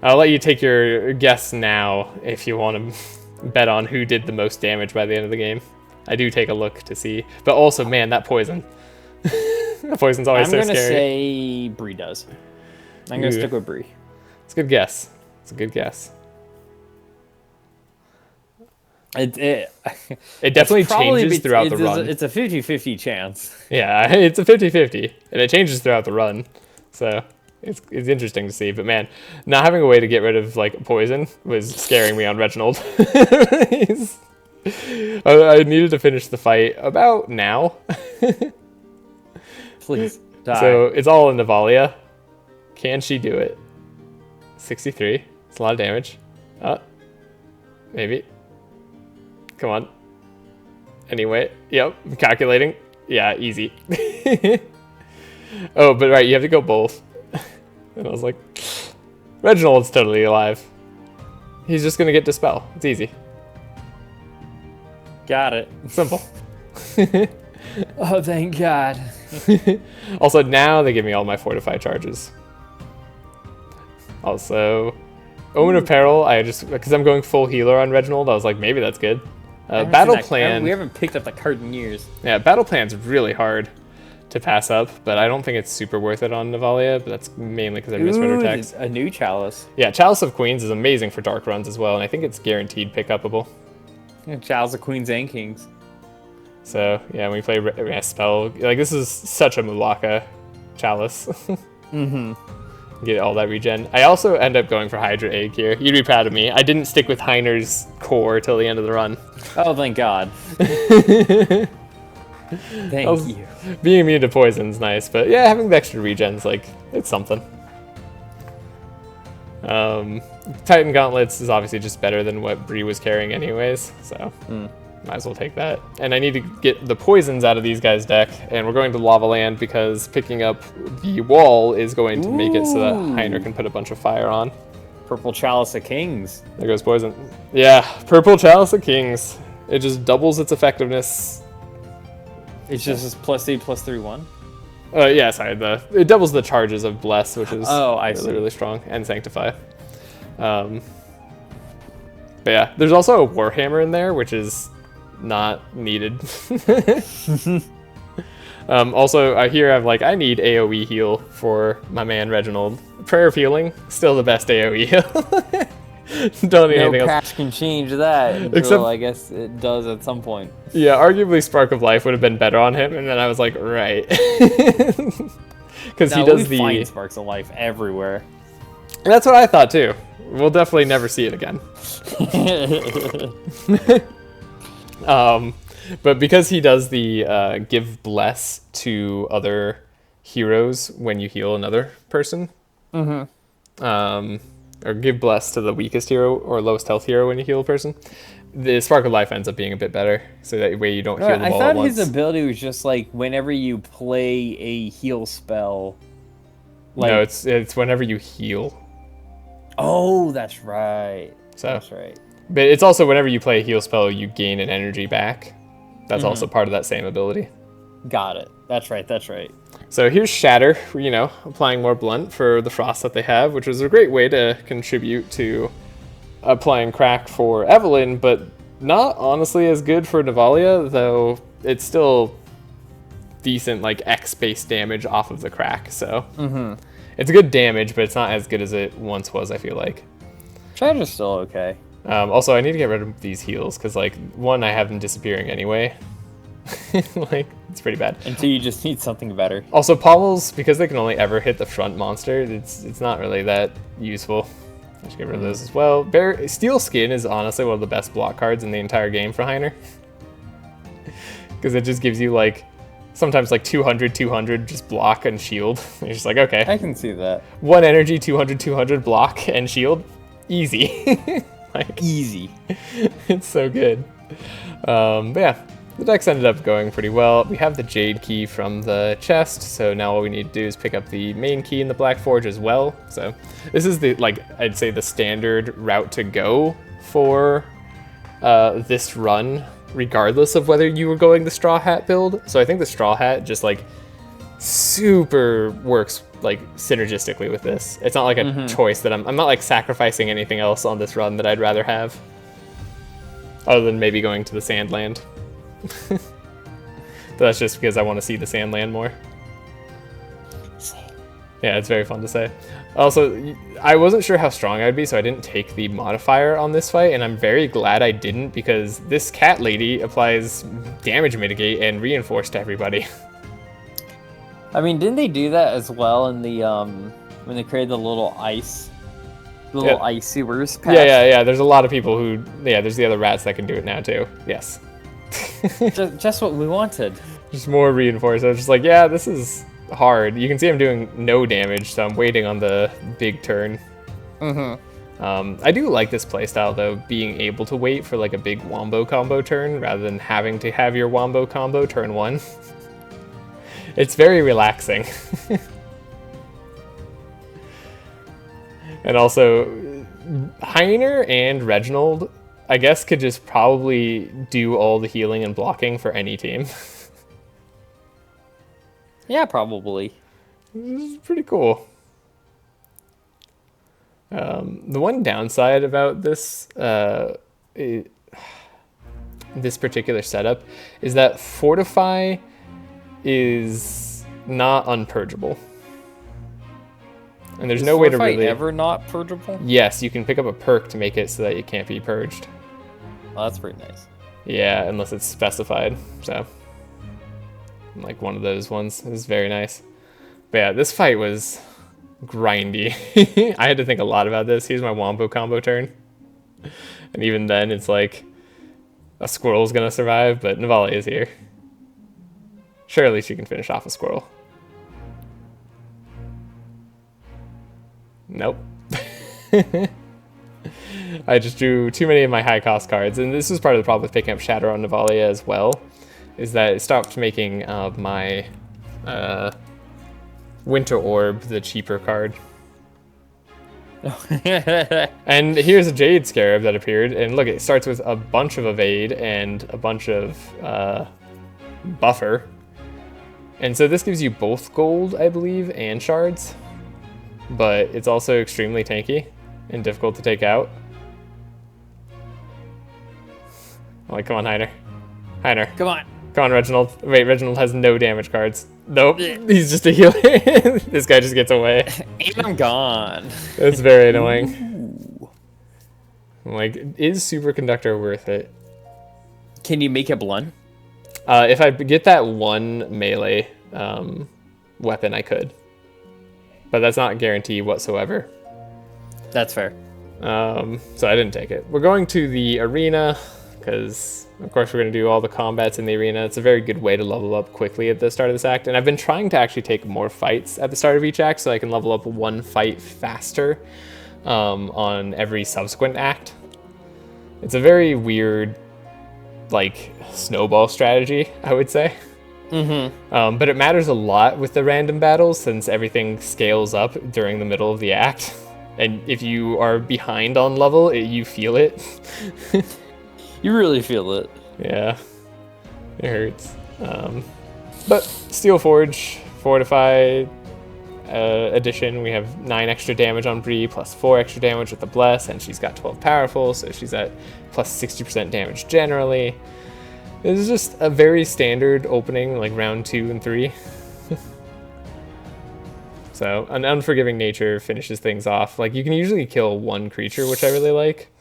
I'll let you take your guess now if you want to bet on who did the most damage by the end of the game. I do take a look to see. But also, man, that poison. The poison's always so scary. I'm going to say Bree does. I'm going to stick with Bree. It's a good guess. It's a good guess. It definitely changes throughout the run. It's a 50-50 chance. Yeah, it's a 50-50, and it changes throughout the run. So it's interesting to see. But man, not having a way to get rid of like poison was scaring me on Reginald. I needed to finish the fight about now. Please die. So it's all in Navalia. Can she do it? 63. It's a lot of damage. Maybe. Come on. Anyway, yep, I'm calculating. Yeah, easy. Oh, but right, you have to go both. And I was like, Reginald's totally alive. He's just gonna get Dispel. It's easy. Got it. Simple. Oh, thank God. Also, now they give me all my Fortify charges. Also, Omen of Peril, because I'm going full healer on Reginald, I was like, maybe that's good. Battle Plan. We haven't picked up the card in years. Yeah, Battle Plan's really hard to pass up, but I don't think it's super worth it on Navalia, but that's mainly because I misread her text. A new Chalice. Yeah, Chalice of Queens is amazing for dark runs as well, and I think it's guaranteed pick-upable. Yeah, Chalice of Queens and Kings. So, yeah, when we play spell, like, this is such a Mulaka Chalice. Get all that regen. I also end up going for Hydra Egg here. You'd be proud of me. I didn't stick with Heiner's core till the end of the run. Oh, thank God. Thank you. Being immune to poison's nice, but yeah, having the extra regen's like, it's something. Titan Gauntlets is obviously just better than what Bree was carrying anyways, so might as well take that. And I need to get the poisons out of these guys' deck, and we're going to Lava Land because picking up the wall is going to make it so that Heiner can put a bunch of fire on. Purple Chalice of Kings. There goes poison. Yeah, Purple Chalice of Kings. It just doubles its effectiveness. It's just +8/+3/1? Yeah, sorry. It doubles the charges of Bless, which is I really, see. really strong, and Sanctify. But yeah, there's also a Warhammer in there, which is not needed. Also, here I'm like, I need AoE heal for my man Reginald. Prayer of Healing, still the best AoE heal. Don't need anything No else. patch can change that until Except- I guess it does at some point. Yeah, arguably Spark of Life would have been better on him, and then I was like, right. Because he does we the... find sparks of life everywhere. That's what I thought too. We'll definitely never see it again. But because he does the give bless to other heroes when you heal another person, or give bless to the weakest hero or lowest health hero when you heal a person, the Spark of Life ends up being a bit better, so that way you don't heal them I all thought at once. his ability was just like whenever you play a heal spell. Like, No, it's whenever you heal. oh, that's right. So, That's right. but it's also whenever you play a heal spell, you gain an energy back. That's also part of that same ability. Got it. That's right. That's right. So here's Shatter, you know, applying more blunt for the frost that they have, which is a great way to contribute to applying crack for Evelyn, but not honestly as good for Navalia, though it's still decent, like X base damage off of the crack. So it's good damage, but it's not as good as it once was, I feel like. Treasure's still okay. Also, I need to get rid of these heals because, like, one, I have them disappearing anyway. Like, it's pretty bad. Until you just need something better. Also, pommels, because they can only ever hit the front monster, it's not really that useful. I should get rid of those as well. Steel Skin is honestly one of the best block cards in the entire game for Heiner. Because it just gives you, like, sometimes, like, 200, 200, just block and shield. You're just like, okay. I can see that. 1 energy, 200, 200, block and shield. Easy. Like, Easy. it's so good. But yeah, the decks ended up going pretty well. We have the Jade key from the chest, so now all we need to do is pick up the main key in the Black Forge as well. So this is the, like, I'd say the standard route to go for this run, regardless of whether you were going the Straw Hat build. So I think the Straw Hat just, like, super works, like, synergistically with this. It's not like a choice that I'm not, like, sacrificing anything else on this run that I'd rather have. Other than maybe going to the Sandland. But that's just because I want to see the Sandland more. Yeah, it's very fun to say. Also, I wasn't sure how strong I'd be, so I didn't take the modifier on this fight, and I'm very glad I didn't, because this cat lady applies damage mitigate and reinforce to everybody. I mean, didn't they do that as well in the when they created the little ice, ice sewers patch? Yeah. There's a lot of people who, there's the other rats that can do it now too. Yes. just what we wanted. Just more reinforced. I was just like, yeah, this is hard. You can see I'm doing no damage, so I'm waiting on the big turn. I do like this playstyle though, being able to wait for like a big wombo combo turn rather than having to have your wombo combo turn 1. It's very relaxing. And also, Heiner and Reginald, I guess, could just probably do all the healing and blocking for any team. Yeah, probably. This is pretty cool. The one downside about this this particular setup is that Fortify is not unpurgeable. And there's no way to really... ever not purgeable? Yes, you can pick up a perk to make it so that it can't be purged. Oh, that's pretty nice. Yeah, unless it's specified. So, like one of those ones. This is very nice. But yeah, this fight was grindy. I had to think a lot about this. Here's my wombo combo turn. And even then, it's like a squirrel's gonna survive, but Navalia is here. Surely she can finish off a squirrel. Nope. I just drew too many of my high cost cards, and this is part of the problem with picking up Shatter on Navalia as well, is that it stopped making my Winter Orb the cheaper card. And here's a Jade Scarab that appeared, and look, it starts with a bunch of evade and a bunch of buffer. And so this gives you both gold, I believe, and shards. But it's also extremely tanky and difficult to take out. I'm like, come on, Hydra. Hydra. Come on. Come on, Reginald. Wait, Reginald has no damage cards. Nope, he's just a healer. This guy just gets away. And I'm gone. It's very annoying. I'm like, is Superconductor worth it? Can you make it blunt? If I get that one melee weapon, I could. But that's not a guarantee whatsoever. That's fair. So I didn't take it. We're going to the arena, because of course we're going to do all the combats in the arena. It's a very good way to level up quickly at the start of this act. And I've been trying to actually take more fights at the start of each act so I can level up one fight faster on every subsequent act. It's a very weird, like, snowball strategy, I would say. But it matters a lot with the random battles since everything scales up during the middle of the act. And if you are behind on level, you feel it. You really feel it. Yeah, it hurts. But Steel Forge, Fortified edition, we have 9 extra damage on Bree, plus 4 extra damage with the Bless, and she's got 12 powerful, so she's at plus 60% damage generally. This is just a very standard opening, like round 2 and 3. So an Unforgiving Nature finishes things off. Like, you can usually kill one creature, which I really like.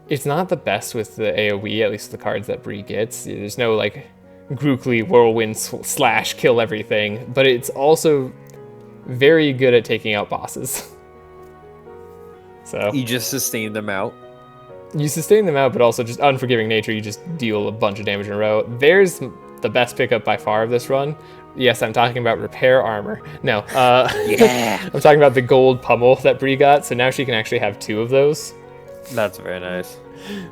It's not the best with the AoE, at least the cards that Bree gets. There's no, like, Grookly Whirlwind slash kill everything, but it's also very good at taking out bosses. So You just sustain them out. you sustain them out, but also just Unforgiving Nature, you just deal a bunch of damage in a row. There's the best pickup by far of this run. Yes, I'm talking about Repair Armor. No, Yeah. I'm talking about the gold pummel that Bree got, so now she can actually have 2 of those. That's very nice.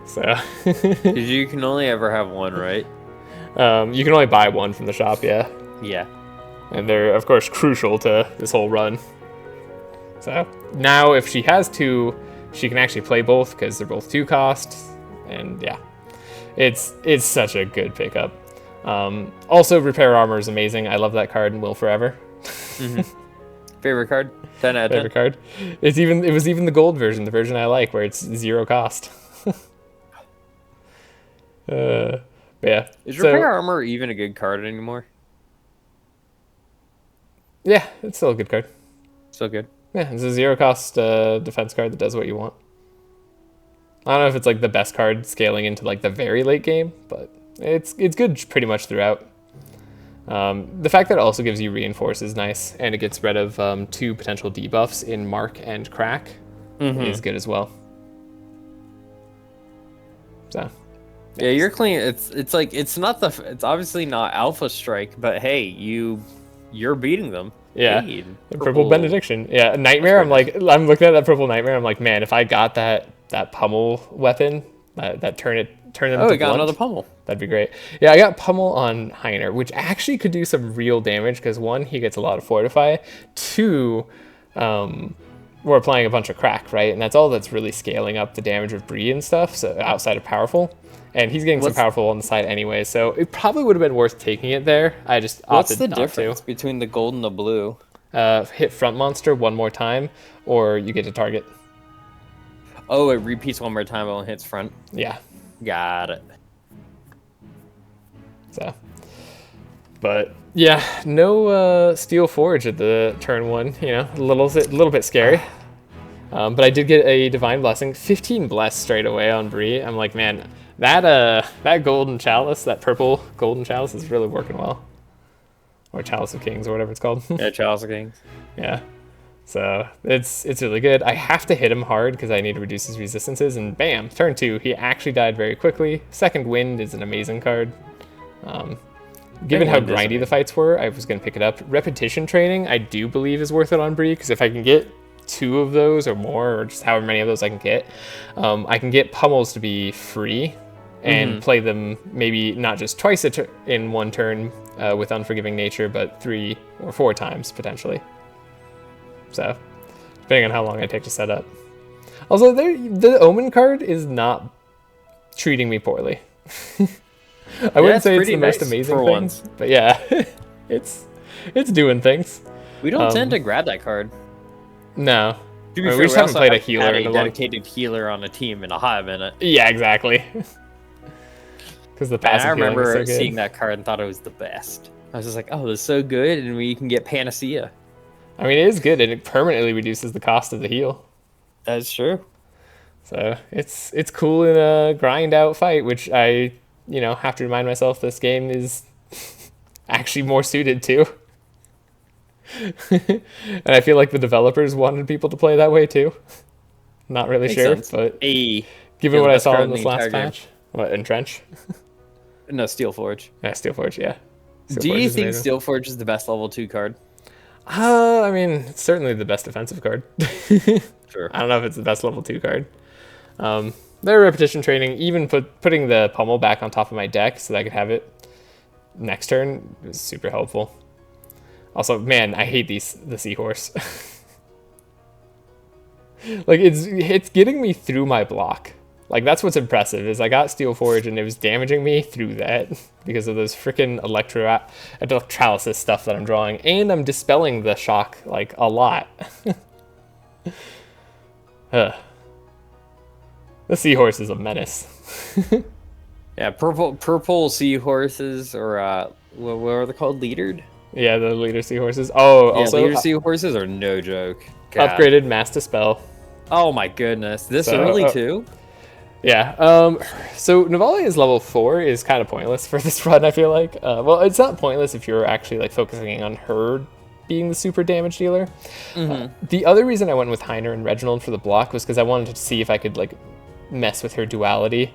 So Because you can only ever have one, right? you can only buy one from the shop, yeah. Yeah. And they're, of course, crucial to this whole run. So now if she has 2, she can actually play both because they're both 2 costs. And yeah, it's such a good pickup. Also, Repair Armor is amazing. I love that card and will forever. Favorite card? 10 out of 10. Favorite card. It was even the gold version, the version I like, where it's 0 cost. But yeah. Is Repair Armor even a good card anymore? Yeah, it's still a good card. Still good. Yeah, it's a 0 cost defense card that does what you want. I don't know if it's like the best card scaling into like the very late game, but it's good pretty much throughout. The fact that it also gives you Reinforce is nice, and it gets rid of 2 potential debuffs in Mark and Crack is good as well. So yeah, you're clean. It's like it's obviously not Alpha Strike, but hey, you're beating them. Yeah, Hey, purple Benediction. Yeah, Nightmare. I'm looking at that Purple Nightmare. I'm like, man, if I got that pummel weapon, that turn them Oh, to we got blunt, another pummel. that'd be great. Yeah, I got pummel on Heiner, which actually could do some real damage because 1, he gets a lot of Fortify. 2, we're applying a bunch of Crack, right? And that's all that's really scaling up the damage of Bree and stuff. So outside of Powerful. And he's getting some Powerful on the side anyway, so it probably would have been worth taking it there. I just opted What's the not difference between the gold and the blue? hit front monster 1 more time, or you get to target. Oh, it repeats 1 more time while it hits front. Yeah. Got it. So, but yeah, no Steel Forge at the turn 1. You know, a little bit scary. But I did get a Divine Blessing, 15 Bless straight away on Bree. I'm like, man, that Golden Chalice, that purple Golden Chalice is really working well. Or Chalice of Kings, or whatever it's called. Yeah, Chalice of Kings. Yeah. So it's really good. I have to hit him hard because I need to reduce his resistances, and bam, turn 2, he actually died very quickly. Second Wind is an amazing card. Given how grindy the fights were, I was going to pick it up. Repetition Training, I do believe is worth it on Bree, because if I can get 2 of those or more, or just however many of those I can get pummels to be free and play them maybe not just twice in 1 turn with Unforgiving Nature, but 3 or 4 times potentially. So, depending on how long I take to set up. Also, the Omen card is not treating me poorly. I wouldn't say it's pretty the most nice amazing for thing, once. but yeah, it's doing things. We don't tend to grab that card. No. To be I mean, fair, we just we haven't also played a haven't healer had in a a long. dedicated healer on a team in a hot minute. Yeah, exactly. Because the And I passive healing is so remember good. seeing that card and thought it was the best. I was just like, oh, this is so good, and we can get Panacea. I mean, it is good, and it permanently reduces the cost of the heal. That's true. So it's cool in a grind out fight, which I have to remind myself this game is actually more suited to. And I feel like the developers wanted people to play that way too. Not really Makes sure, sense. but given given what I saw in this last patch, what Entrench? No, Steelforge. Yeah, Steelforge, yeah. Do you think Steelforge is the best level 2 card? I mean, it's certainly the best defensive card. Sure. I don't know if it's the best level 2 card. Their repetition training, even putting the pummel back on top of my deck so that I could have it next turn, was super helpful. Also, man, I hate the seahorse. Like, it's getting me through my block. Like, that's what's impressive, is I got Steelforge and it was damaging me through that because of those freaking electrolysis stuff that I'm drawing. And I'm dispelling the shock, like, a lot. The seahorse is a menace. Yeah, purple seahorses, or what are they called? Leadered? Yeah, the leader seahorses. Oh, Yeah, also leader seahorses are no joke. God. upgraded Mass Dispel. Oh my goodness, this So, early too? Yeah. So Navalia's level 4 is kind of pointless for this run, I feel like. Well, it's not pointless if you're actually like focusing on her being the super damage dealer. The other reason I went with Heiner and Reginald for the block was because I wanted to see if I could like mess with her duality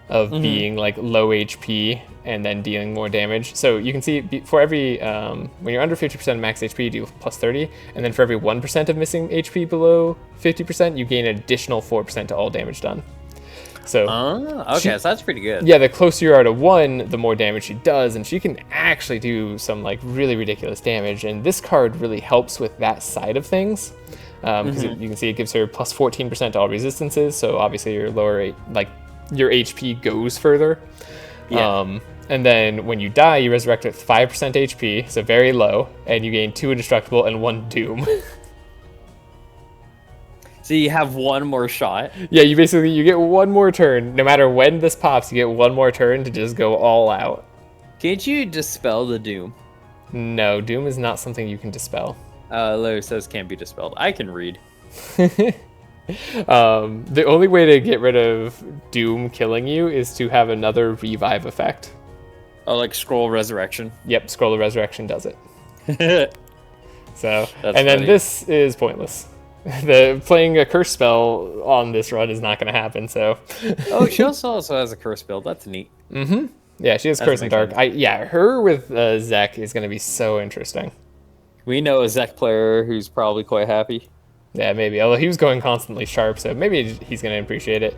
of being like low HP and then dealing more damage. So you can see for every when you're under 50% max HP, you do plus 30, and then for every 1% of missing HP below 50%, you gain an additional 4% to all damage done. So okay, so that's pretty good. yeah, the closer you are to 1, the more damage she does, and she can actually do some like really ridiculous damage. And this card really helps with that side of things, because you can see it gives her plus 14% to all resistances. So obviously your your HP goes further. Yeah. And then when you die, you resurrect with 5% HP, so very low, and you gain 2 indestructible and 1 doom. So you have one more shot. Yeah, you get one more turn. No matter when this pops, you get one more turn to just go all out. Can't you dispel the doom? No, doom is not something you can dispel. Lou says can't be dispelled. I can read. The only way to get rid of doom killing you is to have another revive effect. Oh, like scroll resurrection. Yep, Scroll of Resurrection does it. So, That's and then funny. this is pointless. Playing a curse spell on this run is not going to happen. So, Oh, she also has a curse build. That's neat. yeah, she has That curse and makes dark. Her with Zek is going to be so interesting. We know a Zek player who's probably quite happy. Yeah, maybe. Although he was going constantly sharp, so maybe he's going to appreciate it.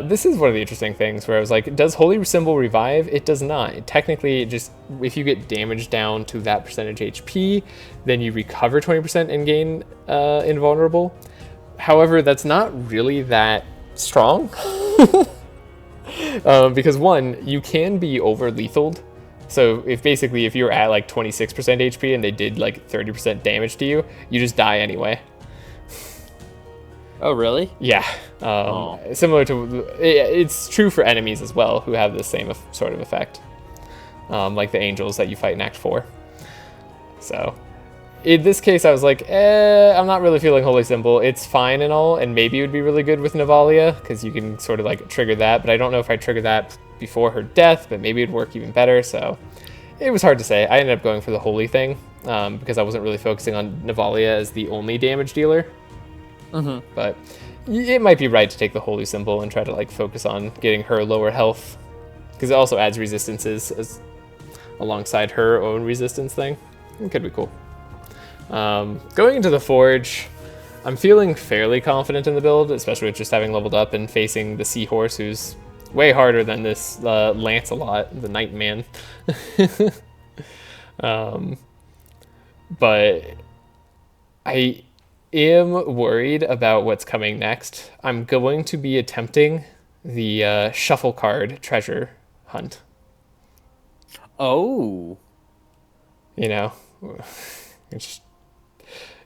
This is one of the interesting things where I was like, does Holy Symbol revive? It does not. Technically, just if you get damage down to that percentage HP, then you recover 20% and gain invulnerable. However, that's not really that strong. Because one, you can be over lethaled. So if you're at like 26% HP and they did like 30% damage to you, you just die anyway. Oh, really? Yeah. Similar to, it's true for enemies as well who have the same sort of effect. Like the angels that you fight in Act 4. So in this case, I was like, I'm not really feeling Holy Symbol. It's fine and all, and maybe it would be really good with Navalia because you can sort of like trigger that, but I don't know if I trigger that before her death, but maybe it'd work even better. So it was hard to say. I ended up going for the Holy thing because I wasn't really focusing on Navalia as the only damage dealer. But it might be right to take the Holy Symbol and try to like focus on getting her lower health because it also adds resistances alongside her own resistance thing. It could be cool. Going into the Forge, I'm feeling fairly confident in the build, especially with just having leveled up and facing the Seahorse, who's way harder than this Lancelot, the Nightman. But I am worried about what's coming next. I'm going to be attempting the shuffle card treasure hunt. Oh. You know, which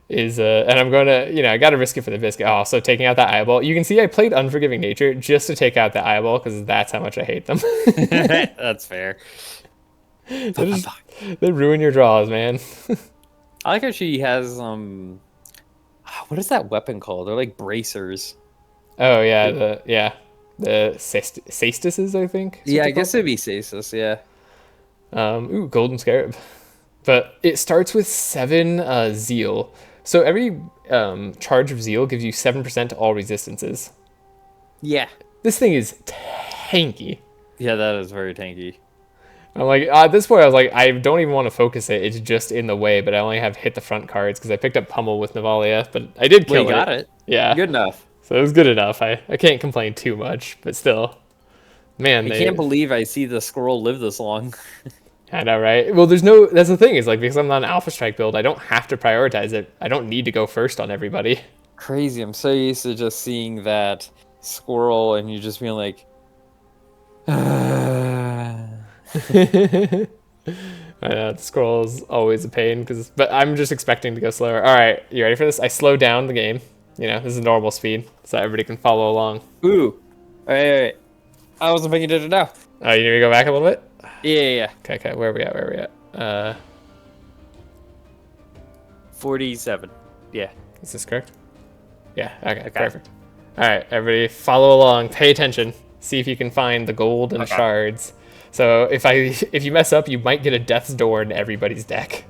is and I'm going to, I got to risk it for the biscuit. Oh, so taking out that eyeball. You can see I played Unforgiving Nature just to take out the eyeball because that's how much I hate them. That's fair. They ruin your draws, man. I like how she has what is that weapon called? They're like bracers. Oh yeah, the Sastises, I think. Yeah, I guess it'd be Stasis, yeah. Ooh, Golden Scarab. But it starts with 7 Zeal. So every charge of Zeal gives you 7% to all resistances. Yeah. This thing is tanky. Yeah, that is very tanky. I'm like, at this point, I was like, I don't even want to focus it. It's just in the way, but I only have hit the front cards because I picked up Pummel with Navalia, but I did kill it. Got it. Yeah. Good enough. So it was good enough. I can't complain too much, but still. Man, I can't believe I see the squirrel live this long. I know, right? Well, that's the thing, is like, because I'm not an Alpha Strike build, I don't have to prioritize it. I don't need to go first on everybody. Crazy. I'm so used to just seeing that squirrel and you just being like, I know, the scroll is always a pain, but I'm just expecting to go slower. All right, you ready for this? I slowed down the game. This is normal speed, so everybody can follow along. Ooh. Wait. I wasn't paying attention now. Oh, you need to go back a little bit? Yeah. Okay, where are we at? 47. Yeah. Is this correct? Yeah, okay, perfect. All right, everybody follow along, pay attention. See if you can find the gold and shards. So if you mess up, you might get a Death's Door in everybody's deck.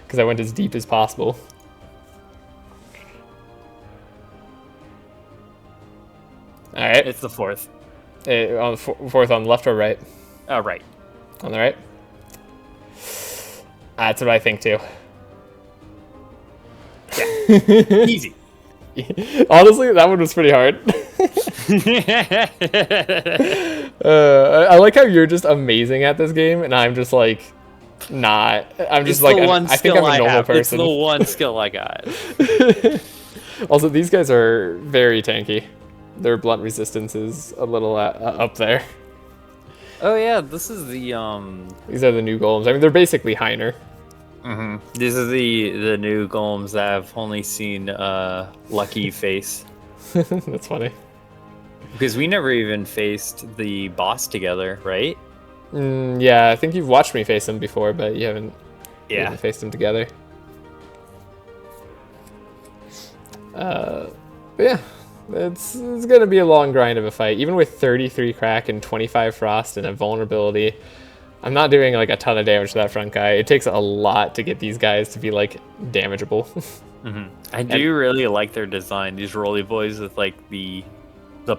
Because I went as deep as possible. All right. It's the fourth. On the fourth on the left or right? Right. On the right? That's what I think too. Yeah. Easy. Honestly, that one was pretty hard. I like how you're just amazing at this game, and I'm just like, not. I'm just like, I think I'm a normal person. It's the one skill I got. Also, these guys are very tanky. Their blunt resistance is a little up there. Oh yeah, this is the These are the new golems. I mean, they're basically Hydra. Mm-hmm. This is the new golems that I've only seen Lucky face. That's funny. Because we never even faced the boss together, right? Yeah, I think you've watched me face him before, but you haven't faced him together. But yeah, it's gonna be a long grind of a fight. Even with 33 crack and 25 frost and a vulnerability, I'm not doing like a ton of damage to that front guy. It takes a lot to get these guys to be like damageable. I do really like their design. These roly boys with like the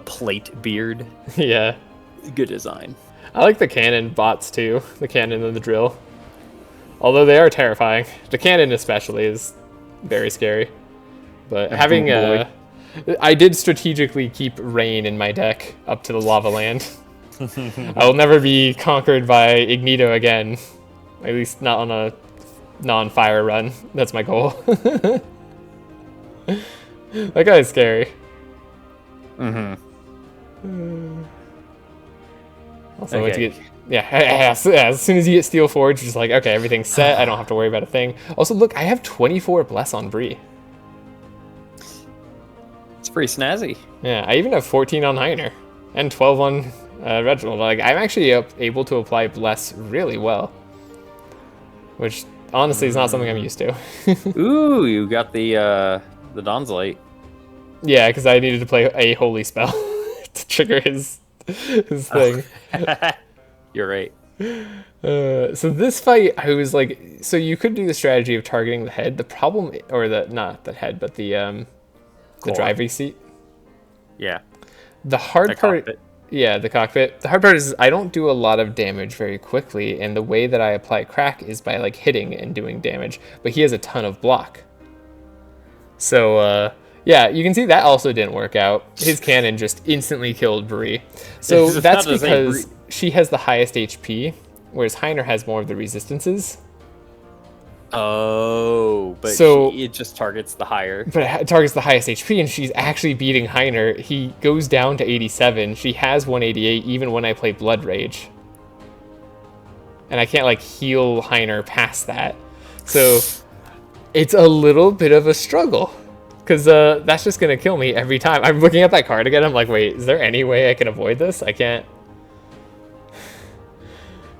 plate beard. Yeah, good design. I like the cannon bots too. The cannon and the drill. Although they are terrifying. The cannon especially is very scary. But having I did strategically keep rain in my deck up to the lava land. I will never be conquered by Ignidoh again. At least not on a non-fire run. That's my goal. That guy is scary. Also, once you get, as soon as you get Steel Forge, you're just like, okay, everything's set. I don't have to worry about a thing. Also, look, I have 24 Bless on Bree. It's pretty snazzy. Yeah, I even have 14 on Hydra and 12 on Reginald. Like, I'm actually able to apply Bless really well, which honestly is not something I'm used to. Ooh, you got the Dawn's Light. Yeah, because I needed to play a holy spell to trigger his thing. You're right. So this fight, I was like, so you could do the strategy of targeting the head. The problem, or not the head, but the driver's seat. Yeah. The hard part, cockpit. Yeah, the cockpit. The hard part is I don't do a lot of damage very quickly, and the way that I apply crack is by like hitting and doing damage. But he has a ton of block. So yeah, you can see that also didn't work out. His cannon just instantly killed Bree. So that's because she has the highest HP, whereas Hydra has more of the resistances. Oh, but it just targets the higher. But it targets the highest HP, and she's actually beating Hydra. He goes down to 87. She has 188 even when I play Blood Rage. and I can't like heal Heiner past that. So it's a little bit of a struggle, because that's just gonna kill me every time. I'm looking at that card again. I'm like, wait, is there any way I can avoid this? I can't.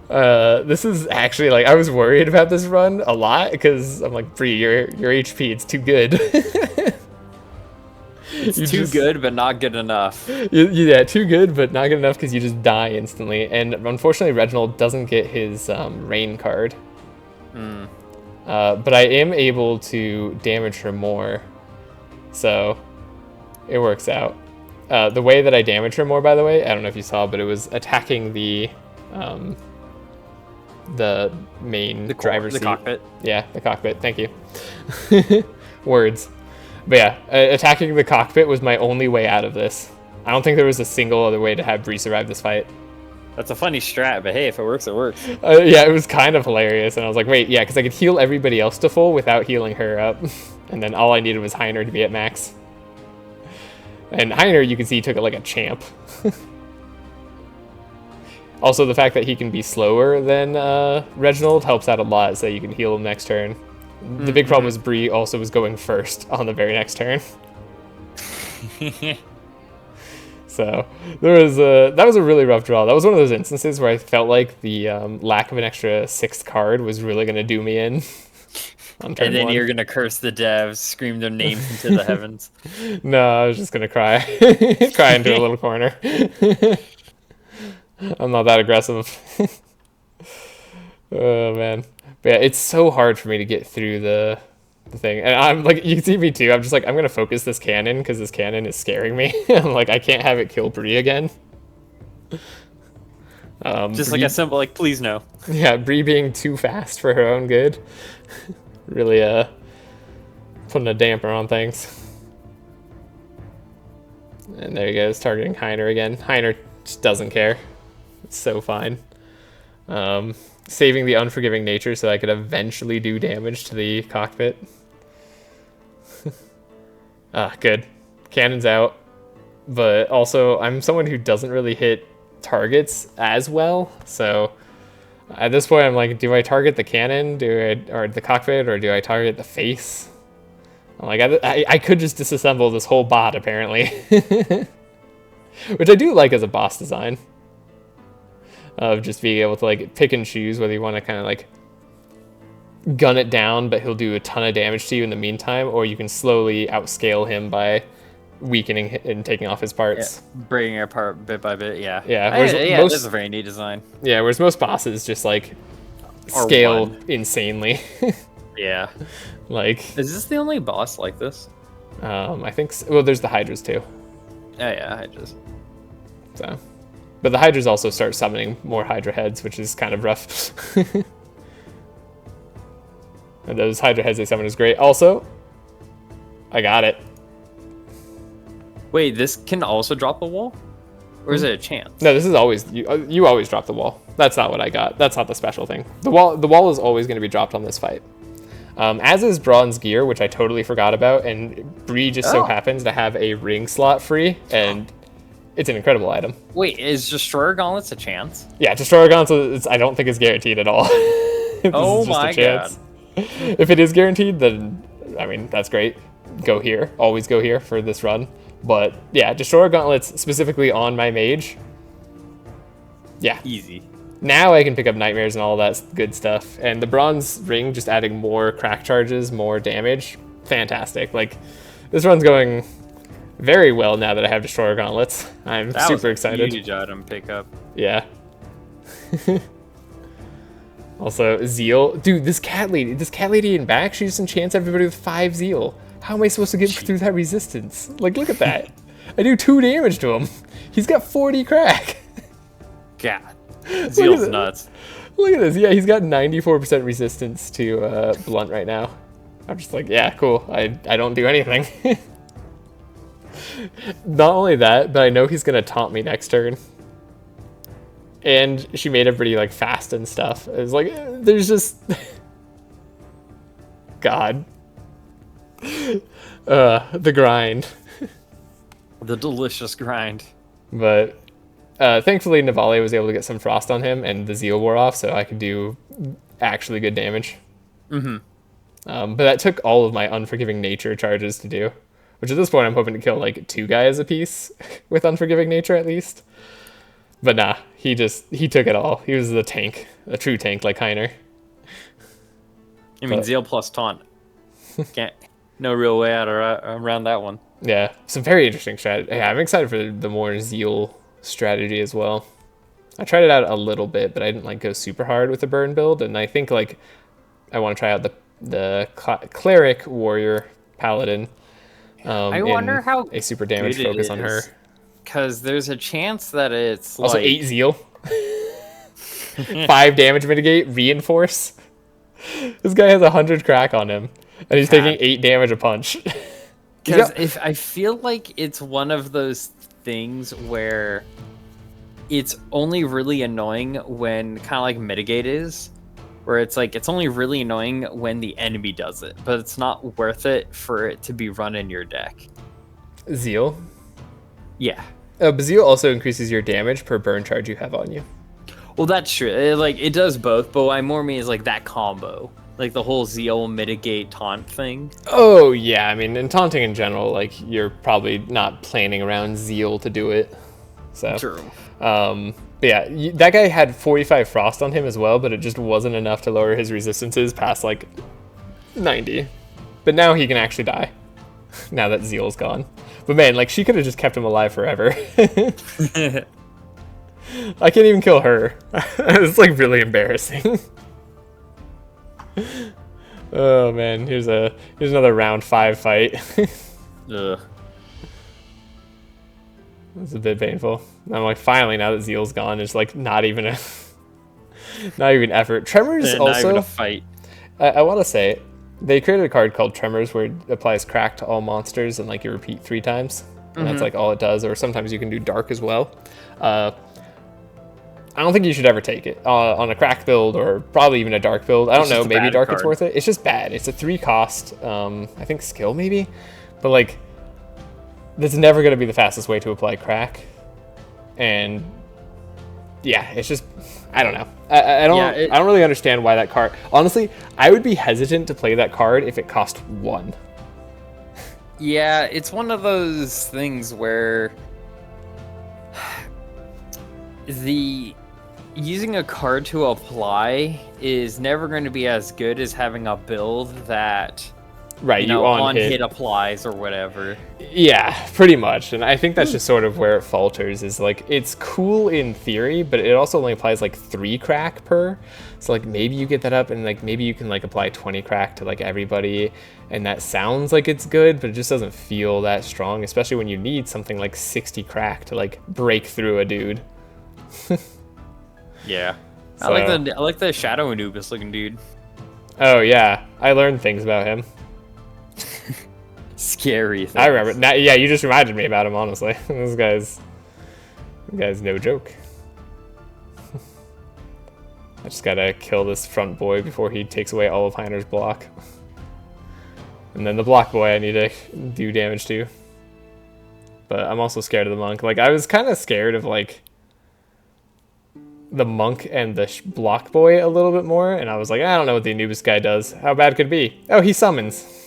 This is actually like, I was worried about this run a lot because I'm like, Bree, your HP, it's too good. It's too good, but not good enough. Yeah, too good, but not good enough because you just die instantly. And unfortunately, Reginald doesn't get his rain card. But I am able to damage her more, so it works out. The way that I damage her more, by the way, I don't know if you saw, but it was attacking the main driver's seat. The cockpit. Yeah, the cockpit. Thank you. Words. But yeah, attacking the cockpit was my only way out of this. I don't think there was a single other way to have Bree survive this fight. That's a funny strat, but hey, if it works, it works. Yeah, it was kind of hilarious, and I was like, wait, yeah, because I could heal everybody else to full without healing her up. And then all I needed was Heiner to be at max. And Heiner, you can see, took it like a champ. Also, the fact that he can be slower than Reginald helps out a lot, so you can heal him next turn. The big problem was Bree also was going first on the very next turn. So that was a really rough draw. That was one of those instances where I felt like the lack of an extra 6th card was really going to do me in. On turn and then 1. You're going to curse the devs, scream their names into the heavens. No, I was just going to cry. Cry into a little corner. I'm not that aggressive. Oh, man. But yeah, it's so hard for me to get through the thing. And I'm like, you can see me too. I'm just like, I'm going to focus this cannon because this cannon is scaring me. I'm like, I can't have it kill Bree again. Just Bree, like a simple, like, please no. Yeah, Bree being too fast for her own good. Really putting a damper on things. And there he goes, targeting Heiner again. Heiner just doesn't care. It's so fine. Saving the unforgiving nature so I could eventually do damage to the cockpit. Good. Cannon's out. But also, I'm someone who doesn't really hit targets as well. So at this point, I'm like, do I target the cannon, or the cockpit, or do I target the face? I'm like, I could just disassemble this whole bot, apparently. Which I do like as a boss design. Of just being able to like pick and choose whether you want to kind of like gun it down, but he'll do a ton of damage to you in the meantime, or you can slowly outscale him by weakening and taking off his parts. Yeah, breaking it apart bit by bit, yeah. Yeah, that's a very neat design. Yeah, whereas most bosses just like scale insanely. Yeah. Like, is this the only boss like this? I think so. Well, there's the Hydras too. Yeah, Hydras. So, but the Hydras also start summoning more Hydra heads, which is kind of rough. And those Hydra heads they summon is great. Also, I got it. Wait, this can also drop the wall? Or is it a chance? No, this is always, you always drop the wall. That's not what I got. That's not the special thing. The wall is always going to be dropped on this fight. As is Bronze Gear, which I totally forgot about, and Bree just so happens to have a ring slot free, and it's an incredible item. Wait, is Destroyer Gauntlets a chance? Yeah, Destroyer Gauntlets, I don't think is guaranteed at all. Oh my god. If it is guaranteed, then, I mean, that's great. Go here. Always go here for this run. But, yeah, Destroyer Gauntlets specifically on my mage. Yeah. Easy. Now I can pick up Nightmares and all that good stuff. And the Bronze Ring just adding more crack charges, more damage. Fantastic. Like, this run's going very well now that I have Destroyer Gauntlets. I'm super excited. Huge item pickup. Yeah. Also, Zeal. Dude, this cat lady in back, she just enchants everybody with 5 Zeal. How am I supposed to get through that resistance? Like, look at that. I do 2 damage to him. He's got 40 crack. God. Zeal's nuts. Look at this. Yeah, he's got 94% resistance to Blunt right now. I'm just like, yeah, cool. I don't do anything. Not only that, but I know he's going to taunt me next turn. And she made everybody, like, fast and stuff. It's like, there's just... God. The grind. The delicious grind. But Thankfully, Navale was able to get some frost on him, and the Zeal wore off, so I could do actually good damage. Mm-hmm. But that took all of my Unforgiving Nature charges to do, which at this point I'm hoping to kill like 2 guys apiece with Unforgiving Nature at least. But nah, he took it all. He was the tank, a true tank like Heiner. I mean, Zeal plus taunt. No real way out around that one. Yeah, some very interesting strategy. Yeah, I'm excited for the more Zeal strategy as well. I tried it out a little bit, but I didn't like go super hard with the burn build, and I think like I want to try out the cleric warrior paladin. I wonder how a super damage focus on her. Because there's a chance that it's also like 8 Zeal, 5 damage mitigate, reinforce. This guy has 100 crack on him, and he's taking 8 damage a punch. Because if I feel like it's one of those things where it's only really annoying when kind of like mitigate is, where it's like it's only really annoying when the enemy does it, but it's not worth it for it to be run in your deck. Zeal? Yeah. But Zeal also increases your damage per burn charge you have on you. Well, that's true. It does both, but what I more mean is like that combo. Like the whole Zeal mitigate taunt thing. Oh, yeah. I mean, in taunting in general, like, you're probably not planning around Zeal to do it. So, true. But yeah, that guy had 45 frost on him as well, but it just wasn't enough to lower his resistances past, like, 90. But now he can actually die, now that Zeal's gone. But man, like, she could have just kept him alive forever. I can't even kill her. It's, like, really embarrassing. Oh man, here's another round 5 fight. Ugh. It's a bit painful. I'm like, finally, now that Zeal's gone, it's like not even effort. Tremors Not also even a fight. I want to say they created a card called Tremors where it applies crack to all monsters and like you repeat 3 times, and that's like all it does. Or sometimes you can do dark as well. I don't think you should ever take it on a crack build or probably even a dark build. I don't know, maybe dark it's worth it. It's just bad. It's a 3 cost, I think skill maybe, but like that's never going to be the fastest way to apply crack. And yeah, it's just, I don't know. I don't really understand why that card, honestly, I would be hesitant to play that card if it cost 1. Yeah, it's one of those things where using a card to apply is never going to be as good as having a build that you on hit applies or whatever. Yeah, pretty much. And I think that's just sort of where it falters, is like it's cool in theory, but it also only applies like 3 crack per. So like maybe you get that up and like maybe you can like apply 20 crack to like everybody, and that sounds like it's good, but it just doesn't feel that strong, especially when you need something like 60 crack to like break through a dude. Yeah. So, I like the Shadow Anubis looking dude. Oh yeah, I learned things about him. Scary things. I remember. Now, yeah, you just reminded me about him, honestly. This guy's no joke. I just gotta kill this front boy before he takes away all of Heiner's block. And then the block boy I need to do damage to. But I'm also scared of the monk. Like, I was kind of scared of, like, the monk and the block boy a little bit more, and I was like, I don't know what the Anubis guy does. How bad could it be? Oh, he summons.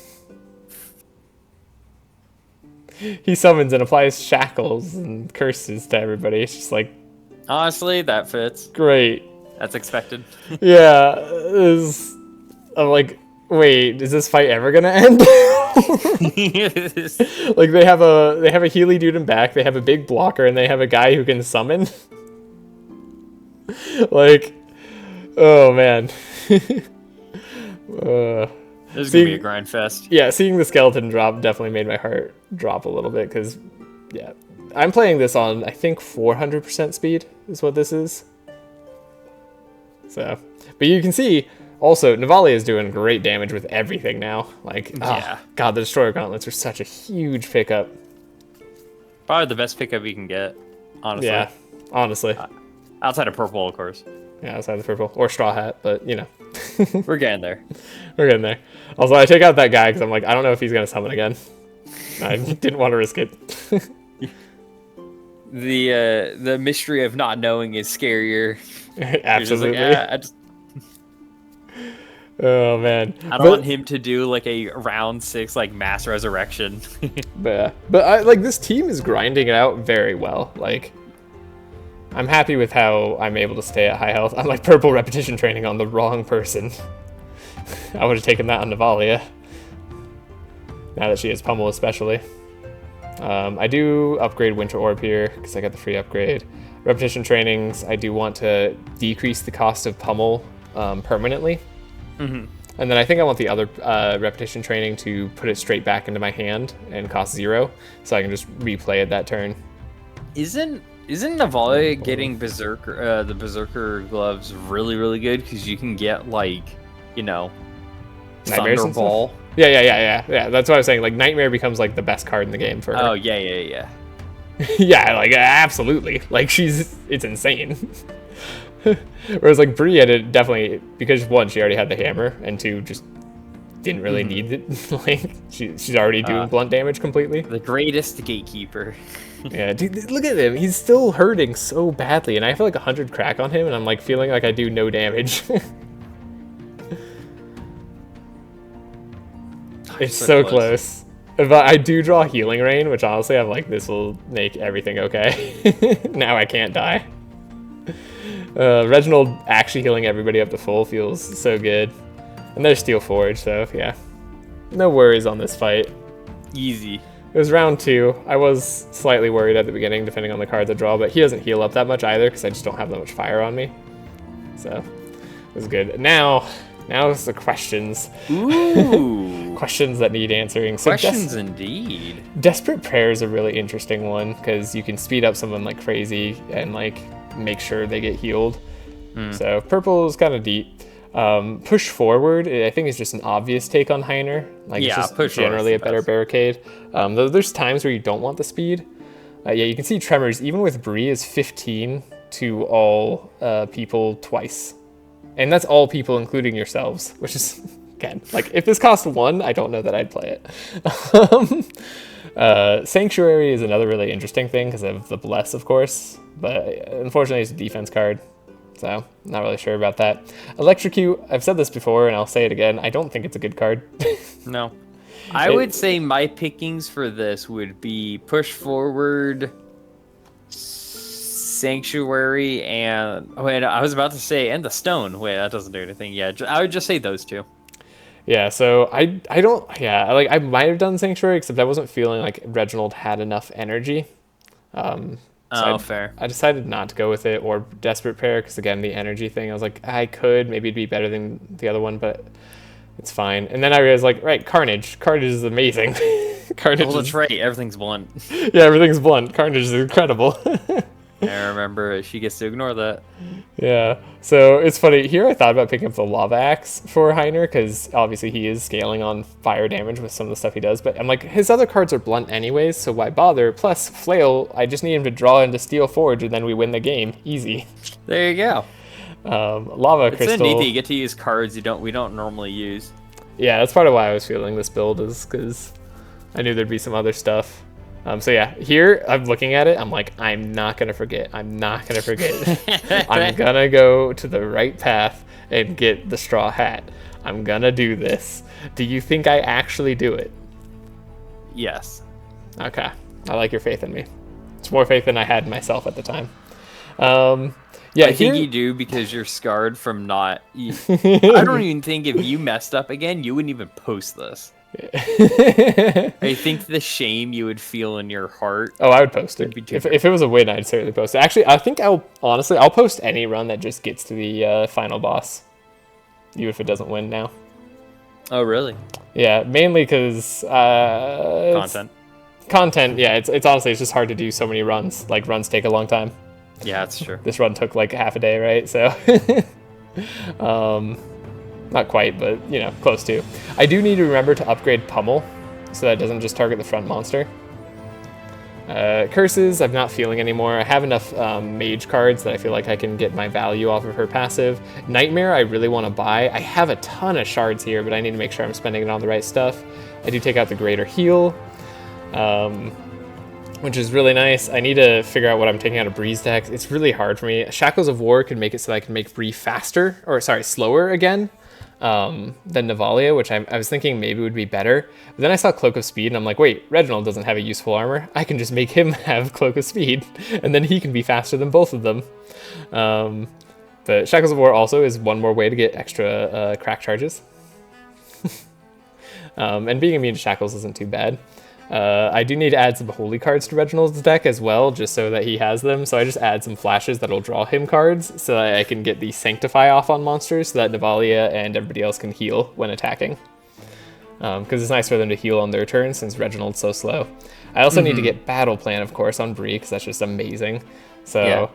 He summons and applies shackles and curses to everybody. It's just like, honestly, that fits. Great. That's expected. Yeah, I'm like, wait, is this fight ever gonna end? Like they have a Healy dude in back, they have a big blocker, and they have a guy who can summon. Like, oh man. This is gonna be a grind fest. Yeah, seeing the skeleton drop definitely made my heart drop a little bit, because, yeah. I'm playing this on, I think, 400% speed is what this is. So, but you can see, also, Navale is doing great damage with everything now. Like, yeah. Oh, God, the Destroyer Gauntlets are such a huge pickup. Probably the best pickup you can get, honestly. Yeah, honestly. Outside of purple, of course. Yeah, outside of the purple. Or Straw Hat, but, you know. We're getting there. We're getting there. Also, I take out that guy because I'm like, I don't know if he's going to summon again. I didn't want to risk it. The mystery of not knowing is scarier. Absolutely. You're just like, Oh man. I don't want him to do like a round 6 like mass resurrection. But I like this team is grinding it out very well. Like I'm happy with how I'm able to stay at high health. I'm like purple repetition training on the wrong person. I would have taken that on Navalia. Now that she has pummel especially. I do upgrade Winter Orb here because I got the free upgrade. Repetition trainings, I do want to decrease the cost of pummel permanently. And then I think I want the other repetition training to put it straight back into my hand and cost 0, so I can just replay it that turn. Isn't Navalia getting Berserker the Berserker gloves really good because you can get like, you know, Thunderball. Yeah. That's what I was saying. Like Nightmare becomes like the best card in the game for her. Oh yeah. Yeah, like absolutely. Like it's insane. Whereas like Bree had it definitely because 1, she already had the hammer, and 2, just didn't really need it. Like she's already doing blunt damage completely. The greatest gatekeeper. Yeah, dude, look at him. He's still hurting so badly, and I feel like 100 crack on him, and I'm like feeling like I do no damage. It's so close. But I do draw Healing Rain, which honestly I'm like, this will make everything okay. Now I can't die. Reginald actually healing everybody up to full feels so good. And there's Steel Forge, so yeah. No worries on this fight. Easy. It was round 2. I was slightly worried at the beginning, depending on the cards I draw, but he doesn't heal up that much either, because I just don't have that much fire on me. So, it was good. Now it's the questions. Ooh. Questions that need answering. So questions indeed. Desperate Prayer is a really interesting one, because you can speed up someone like crazy and like make sure they get healed. So purple is kind of deep. Push Forward, I think, is just an obvious take on Heiner. Like, yeah, it's just push generally a better barricade. Though there's times where you don't want the speed. Yeah, you can see Tremors, even with Bree, is 15 to all people twice. And that's all people, including yourselves, which is, again, like, if this cost 1, I don't know that I'd play it. Sanctuary is another really interesting thing because of the Bless, of course. But unfortunately, it's a defense card. So, not really sure about that. Electrocute, I've said this before, and I'll say it again. I don't think it's a good card. No. I would say my pickings for this would be Push Forward, Sanctuary, and... Wait, I was about to say, and the Stone. Wait, that doesn't do anything. Yeah, I would just say those 2. Yeah, so I don't... Yeah, like, I might have done Sanctuary, except I wasn't feeling like Reginald had enough energy. So fair. I decided not to go with it, or Desperate Prayer, because again, the energy thing, I was like, I could, maybe it'd be better than the other one, but it's fine. And then I realized, like, right, Carnage. Carnage is amazing. Carnage Oh, that's right, everything's blunt. Yeah, everything's blunt. Carnage is incredible. I remember she gets to ignore that. Yeah, so it's funny. Here I thought about picking up the Lava Axe for Heiner, because obviously he is scaling on fire damage with some of the stuff he does, but I'm like, his other cards are blunt anyways, so why bother? Plus, Flail, I just need him to draw into Steel Forge, and then we win the game. Easy. There you go. Lava Crystal. It's neat that you get to use cards we don't normally use. Yeah, that's part of why I was feeling this build, is because I knew there'd be some other stuff. So yeah, here I'm looking at it, I'm like, I'm not gonna forget. I'm not gonna forget. I'm gonna go to the right path and get the straw hat. I'm gonna do this. Do you think I actually do it? Yes. Okay, I like your faith in me. It's more faith than I had in myself at the time. Yeah, I think you do, because you're scarred from not... I don't even think if you messed up again, you wouldn't even post this. I think the shame you would feel in your heart. Oh, I would post it. If it was a win, I'd certainly post it. Actually, I think I'll post any run that just gets to the final boss, even if it doesn't win now. Oh, really? Yeah, mainly because content. Yeah, it's honestly, it's just hard to do so many runs. Like, runs take a long time. Yeah, that's true. This run took like half a day, right? So not quite, but you know, close to. I do need to remember to upgrade Pummel so that it doesn't just target the front monster. Curses, I'm not feeling anymore. I have enough mage cards that I feel like I can get my value off of her passive. Nightmare, I really want to buy. I have a ton of shards here, but I need to make sure I'm spending it on the right stuff. I do take out the Greater Heal. which is really nice. I need to figure out what I'm taking out of Bree's deck. It's really hard for me. Shackles of War could make it so that I can make Bree faster, or sorry, slower again than Navalia, which I was thinking maybe would be better. But then I saw Cloak of Speed, and I'm like, wait, Reginald doesn't have a useful armor. I can just make him have Cloak of Speed, and then he can be faster than both of them. But Shackles of War also is one more way to get extra crack charges. And being immune to Shackles isn't too bad. I do need to add some holy cards to Reginald's deck as well, just so that he has them. So I just add some flashes that'll draw him cards, so that I can get the Sanctify off on monsters, so that Navalia and everybody else can heal when attacking. Because it's nice for them to heal on their turn, since Reginald's so slow. I also need to get Battle Plan, of course, on Bree, because that's just amazing. So Yeah.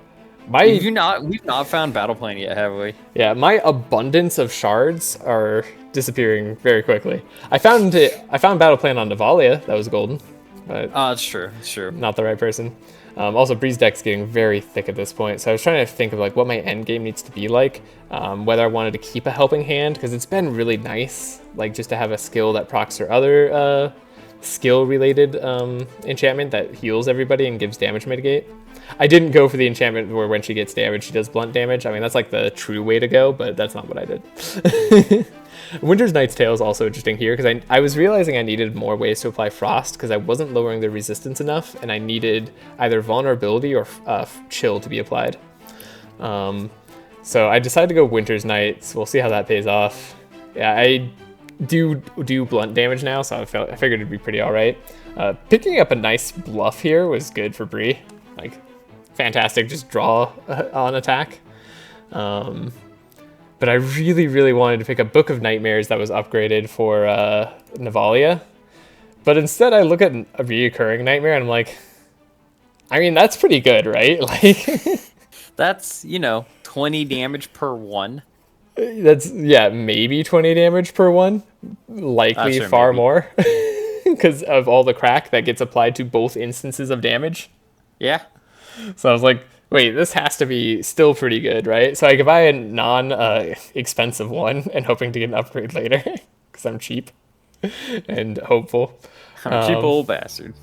We've not found Battle Plan yet, have we? yeah, my abundance of shards are disappearing very quickly. I found Battle Plan on Navalia, that was golden, but Oh, it's true. It's true. not the right person. Also, Bree's deck's getting very thick at this point, so I was trying to think of like what my end game needs to be like. Whether I wanted to keep a helping hand, because it's been really nice, like just to have a skill that procs or other skill-related enchantment that heals everybody and gives damage mitigate. I didn't go for the enchantment where when she gets damaged, she does blunt damage. I mean, that's like the true way to go, but that's not what I did. Winter's Knight's Tale is also interesting here, because I was realizing I needed more ways to apply Frost, because I wasn't lowering the resistance enough, and I needed either Vulnerability or Chill to be applied. So I decided to go Winter's Knights. We'll see how that pays off. Yeah, I do blunt damage now, so I figured it'd be pretty alright. Picking up a nice bluff here was good for Bree. Like, fantastic, just draw on attack. But I really, really wanted to pick up Book of Nightmares that was upgraded for Navalia. But instead I look at a reoccurring nightmare and I'm like, I mean, that's pretty good, right? Like, That's, 20 damage per one. that's, yeah, maybe 20 damage per one. Likely Sure, far maybe. more. Because of all the crack that gets applied to both instances of damage. Yeah. So I was like, wait, this has to be still pretty good, right? So I could buy a non-expensive one and hoping to get an upgrade later, because I'm cheap and hopeful. I'm a cheap old bastard.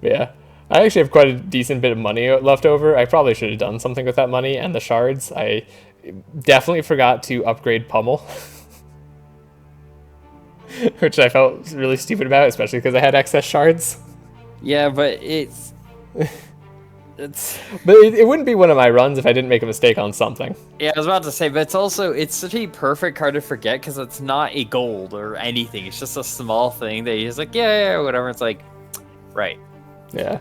Yeah. I actually have quite a decent bit of money left over. I probably should have done something with that money and the shards. I definitely forgot to upgrade Pummel, which I felt really stupid about, especially because I had excess shards. Yeah, but it's But it wouldn't be one of my runs if I didn't make a mistake on something. yeah, I was about to say, but it's such a perfect card to forget because it's not a gold or anything. It's just a small thing that you're just like, yeah, whatever. It's like, right. Yeah.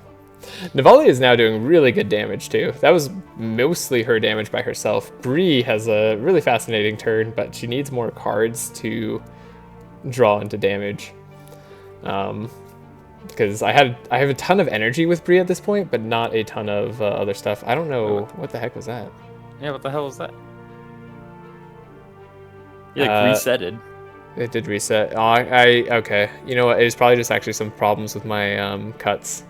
Navalia is now doing really good damage too. That was mostly her damage by herself. Bree has a really fascinating turn, but she needs more cards to draw into damage. Because I have a ton of energy with Bree at this point, but not a ton of other stuff. I don't know what the heck was that. Yeah, what the hell was that? You resetted. It did reset. Oh, okay. You know what? It was probably just actually some problems with my cuts.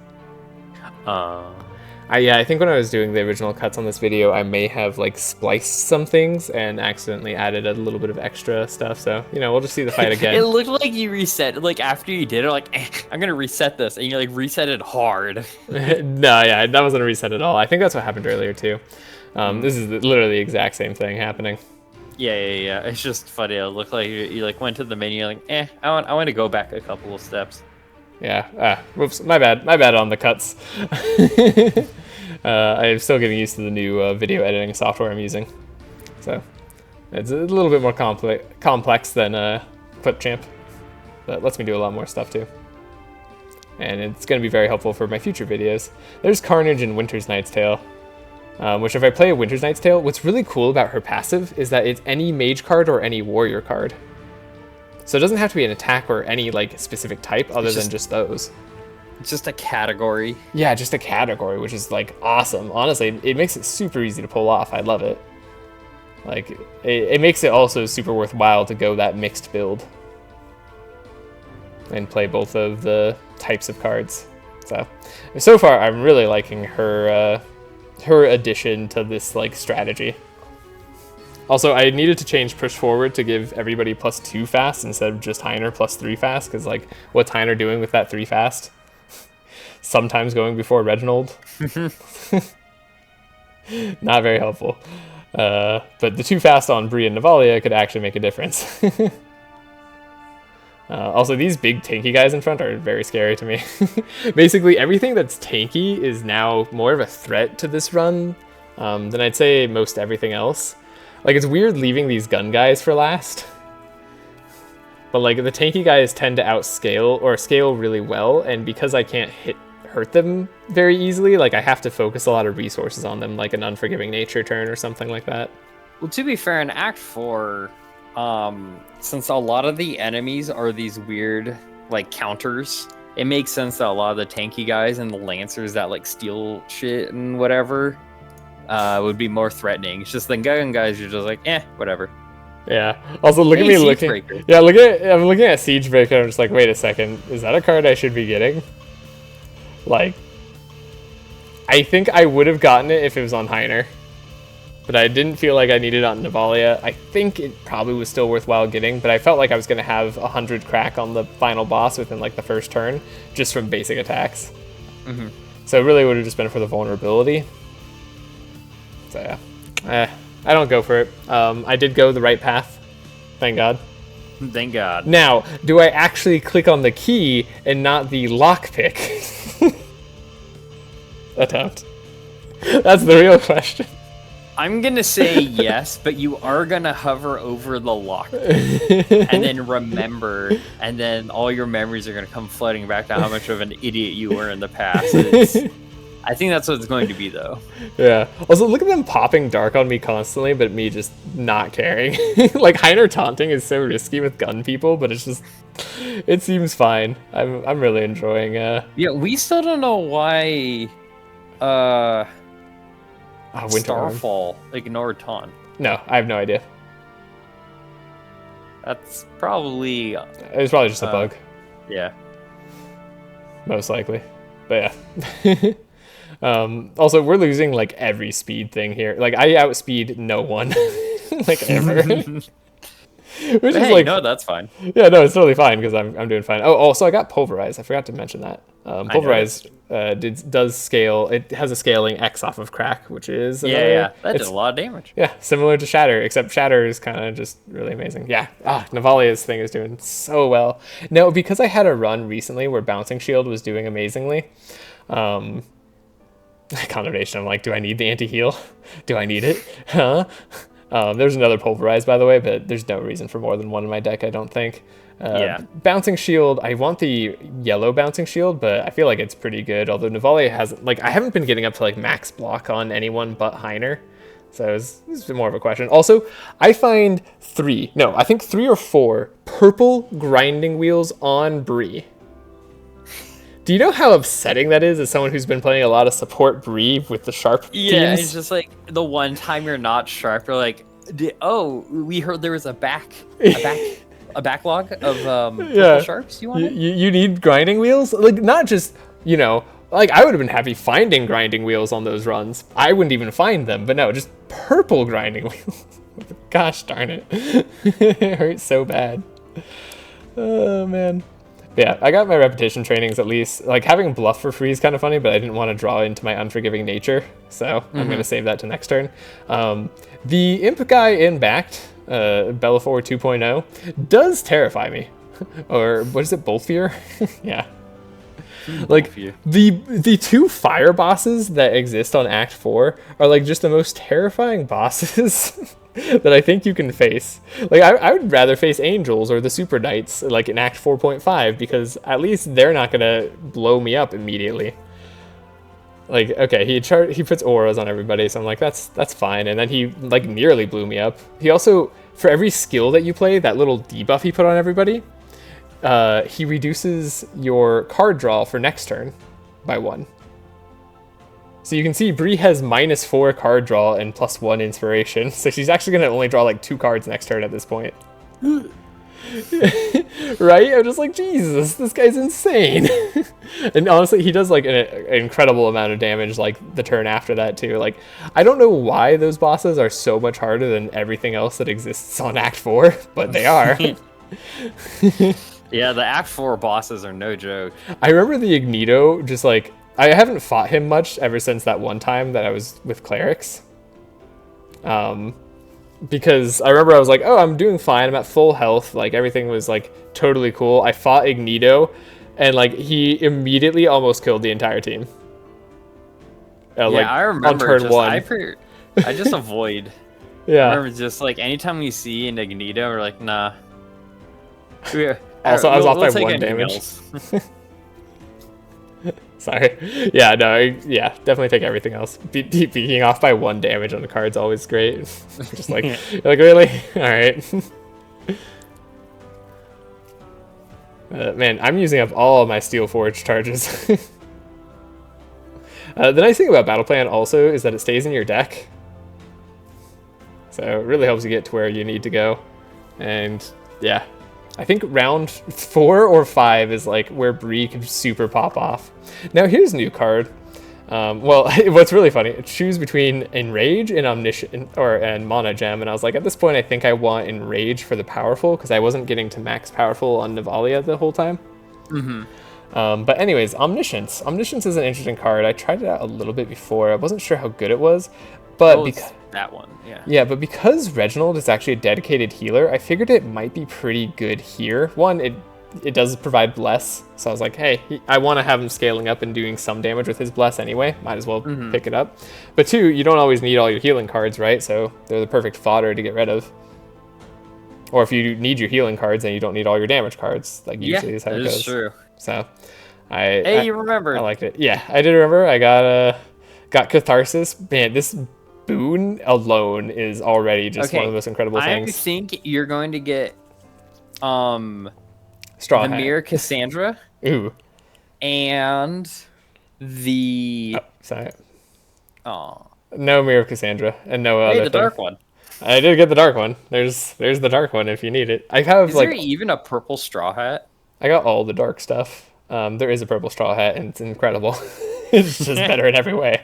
Yeah, I think when I was doing the original cuts on this video, I may have like spliced some things and accidentally added a little bit of extra stuff. So, we'll just see the fight again. It looked like you reset, like after you did it, like, I'm gonna reset this, and you like reset it hard. No, yeah, that wasn't a reset at all. I think that's what happened earlier too. This is literally the exact same thing happening. Yeah. It's just funny. It looked like you like went to the menu, like, I want to go back a couple of steps. Yeah. Whoops. My bad on the cuts. I'm still getting used to the new video editing software I'm using, so it's a little bit more complex than Clipchamp, but lets me do a lot more stuff too. And it's going to be very helpful for my future videos. There's Carnage in Winter's Knight's Tale, which if I play a Winter's Knight's Tale, what's really cool about her passive is that it's any mage card or any warrior card. So it doesn't have to be an attack or any like specific type other than just those. It's just a category. Yeah, just a category, which is like awesome. Honestly, it makes it super easy to pull off. I love it. Like, it makes it also super worthwhile to go that mixed build and play both of the types of cards. So far, I'm really liking her addition to this like strategy. Also, I needed to change push forward to give everybody +2 fast instead of just Heiner +3 fast, because like, what's Heiner doing with that 3 fast? sometimes going before Reginald. Not very helpful. But the too fast on Bree and Navalia could actually make a difference. Also, these big tanky guys in front are very scary to me. Basically, everything that's tanky is now more of a threat to this run than I'd say most everything else. Like, it's weird leaving these gun guys for last. But, like, the tanky guys tend to outscale or scale really well, and because I can't hurt them very easily, like, I have to focus a lot of resources on them, like an Unforgiving Nature turn or something like that. Well, to be fair, in Act 4... since a lot of the enemies are these weird, like, counters, it makes sense that a lot of the tanky guys and the lancers that, like, steal shit and whatever, would be more threatening. It's just the gun guys, you're just like, whatever. Yeah. Also, look at me looking. Breaker. Yeah, I'm looking at Siege Breaker. I'm just like, wait a second, is that a card I should be getting? Like, I think I would have gotten it if it was on Hydra. But I didn't feel like I needed it on Navalia. I think it probably was still worthwhile getting, but I felt like I was going to have 100 crack on the final boss within like the first turn, just from basic attacks. Mm-hmm. So it really would have just been for the vulnerability. So yeah, I don't go for it. I did go the right path, thank God. Thank God. Now, do I actually click on the key and not the lockpick attempt? That's the real question. I'm gonna say yes, but you are gonna hover over the lock and then remember, and then all your memories are gonna come flooding back to how much of an idiot you were in the past. I think that's what it's going to be, though. Yeah. Also, look at them popping dark on me constantly, but me just not caring. Like, Hydra taunting is so risky with gun people, but it's just, it seems fine. I'm really enjoying. Yeah, we still don't know why. Starfall ignored taunt. No, I have no idea. That's probably... It was probably just a bug. Yeah. Most likely. But yeah. Also, we're losing, like, every speed thing here. Like, I outspeed no one. Like, ever. Which is like, no, that's fine. Yeah, no, it's totally fine because I'm doing fine. Oh, also I got pulverized. I forgot to mention that. Pulverized does scale. It has a scaling X off of crack, which is that did a lot of damage. Yeah, similar to Shatter, except Shatter is kind of just really amazing. Yeah, Navalia's thing is doing so well. No, because I had a run recently where Bouncing Shield was doing amazingly. Condemnation. I'm like, do I need the anti-heal? Do I need it? Huh? There's another Pulverized, by the way, but there's no reason for more than one in my deck, I don't think. Bouncing Shield, I want the yellow Bouncing Shield, but I feel like it's pretty good, although Navalia hasn't, like, I haven't been getting up to, like, max block on anyone but Hydra, so it's more of a question. Also, I find I think 3 or 4 purple grinding wheels on Bree. Do you know how upsetting that is as someone who's been playing a lot of support Bree with the sharp teams? It's just like the one time you're not sharp, you're like, we heard there was a backlog of purple sharps. You want it? You need grinding wheels? Like, not just, like, I would have been happy finding grinding wheels on those runs. I wouldn't even find them, but no, just purple grinding wheels. Gosh darn it. It hurts so bad. Oh, man. Yeah, I got my repetition trainings at least. Like, having bluff for free is kind of funny, but I didn't want to draw into my Unforgiving Nature, so I'm going to save that to next turn. The Imp guy in backed, Bellafor 2.0, does terrify me. Or, what is it, Boltfear? Yeah. Like, the 2 fire bosses that exist on Act 4 are, like, just the most terrifying bosses that I think you can face. Like, I would rather face Angels or the Super Knights, like, in Act 4.5, because at least they're not gonna blow me up immediately. Like, okay, he puts auras on everybody, so I'm like, that's fine, and then he, like, nearly blew me up. He also, for every skill that you play, that little debuff he put on everybody, he reduces your card draw for next turn by 1. So you can see Bree has -4 card draw and +1 inspiration, so she's actually going to only draw like 2 cards next turn at this point. Right? I'm just like, Jesus, this guy's insane. And honestly, he does like an incredible amount of damage like the turn after that too. Like, I don't know why those bosses are so much harder than everything else that exists on Act 4, but they are. Yeah, the Act 4 bosses are no joke. I remember the Ignidoh, just like, I haven't fought him much ever since that one time that I was with clerics. Because I remember I was like, oh, I'm doing fine, I'm at full health, like everything was like totally cool. I fought Ignidoh, and like he immediately almost killed the entire team. Yeah, like, I remember. On turn one. I just avoid. Yeah. I remember just like anytime we see an Ignidoh, we're like, nah. Also, I was off by 1 damage. Sorry. Yeah, no, yeah, definitely take everything else. Being off by 1 damage on the card's always great. Just like, you're like, really? Alright. Man, I'm using up all of my Steel Forge charges. The nice thing about Battle Plan also is that it stays in your deck. So it really helps you get to where you need to go. And yeah, I think round 4 or 5 is like where Bree can super pop off. Now here's a new card. Well, what's really funny, choose between Enrage and Omniscient and Mana Gem, and I was like, at this point I think I want Enrage for the powerful, because I wasn't getting to max powerful on Navalia the whole time. But anyways, Omniscience. Omniscience is an interesting card. I tried it out a little bit before. I wasn't sure how good it was, but because that one, yeah. Yeah, but because Reginald is actually a dedicated healer, I figured it might be pretty good here. One, it does provide Bless, so I was like, hey, I want to have him scaling up and doing some damage with his Bless anyway. Might as well pick it up. But 2, you don't always need all your healing cards, right? So they're the perfect fodder to get rid of. Or if you need your healing cards, then you don't need all your damage cards. Like usually is how it goes. That is true. So you remember? I liked it. Yeah, I did remember. I got Catharsis. Man, this boon alone is already just one of the most incredible things. I think you're going to get Straw the Hat. Mirror Cassandra. Ooh. And the Sorry. Oh. No Mirror of Cassandra and no other the dark one. I did get the dark one. There's the dark one if you need it. I have Is there even a purple straw hat? I got all the dark stuff. There is a purple straw hat and it's incredible. It's just better in every way.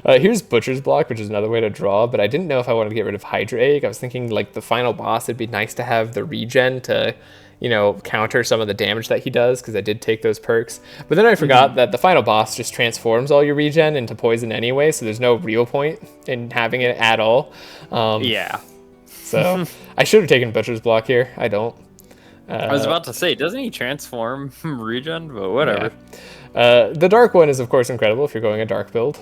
Here's Butcher's Block, which is another way to draw, but I didn't know if I wanted to get rid of Hydra Egg. I was thinking like the final boss, it'd be nice to have the regen to, you know, counter some of the damage that he does, because I did take those perks. But then I forgot that the final boss just transforms all your regen into poison anyway, so there's no real point in having it at all. Yeah. So I should have taken Butcher's Block here. I don't. I was about to say, doesn't he transform regen? But whatever. Yeah. The dark one is, of course, incredible if you're going a dark build.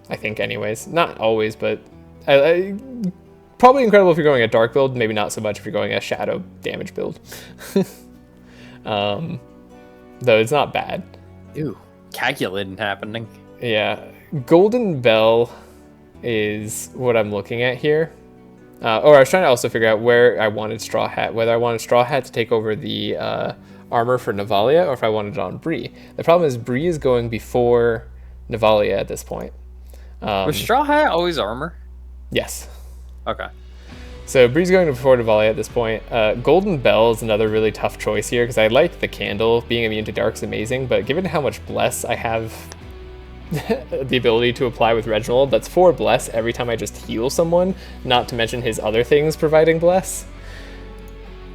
I think anyways. Not always, but probably incredible if you're going a dark build. Maybe not so much if you're going a shadow damage build. Though it's not bad. Ooh, calculating happening. Yeah. Golden Bell is what I'm looking at here. Or I was trying to also figure out where I wanted Straw Hat. Whether I wanted Straw Hat to take over the armor for Navalia, or if I wanted it on Bree. The problem is Bree is going before Navalia at this point. Was Straw Hat always armor? Yes. Okay. So Bree's going before Navalia at this point. Golden Bell is another really tough choice here, because I like the candle. Being immune to dark is amazing, but given how much Bless I have the ability to apply with Reginald, that's 4 Bless every time I just heal someone, not to mention his other things providing Bless.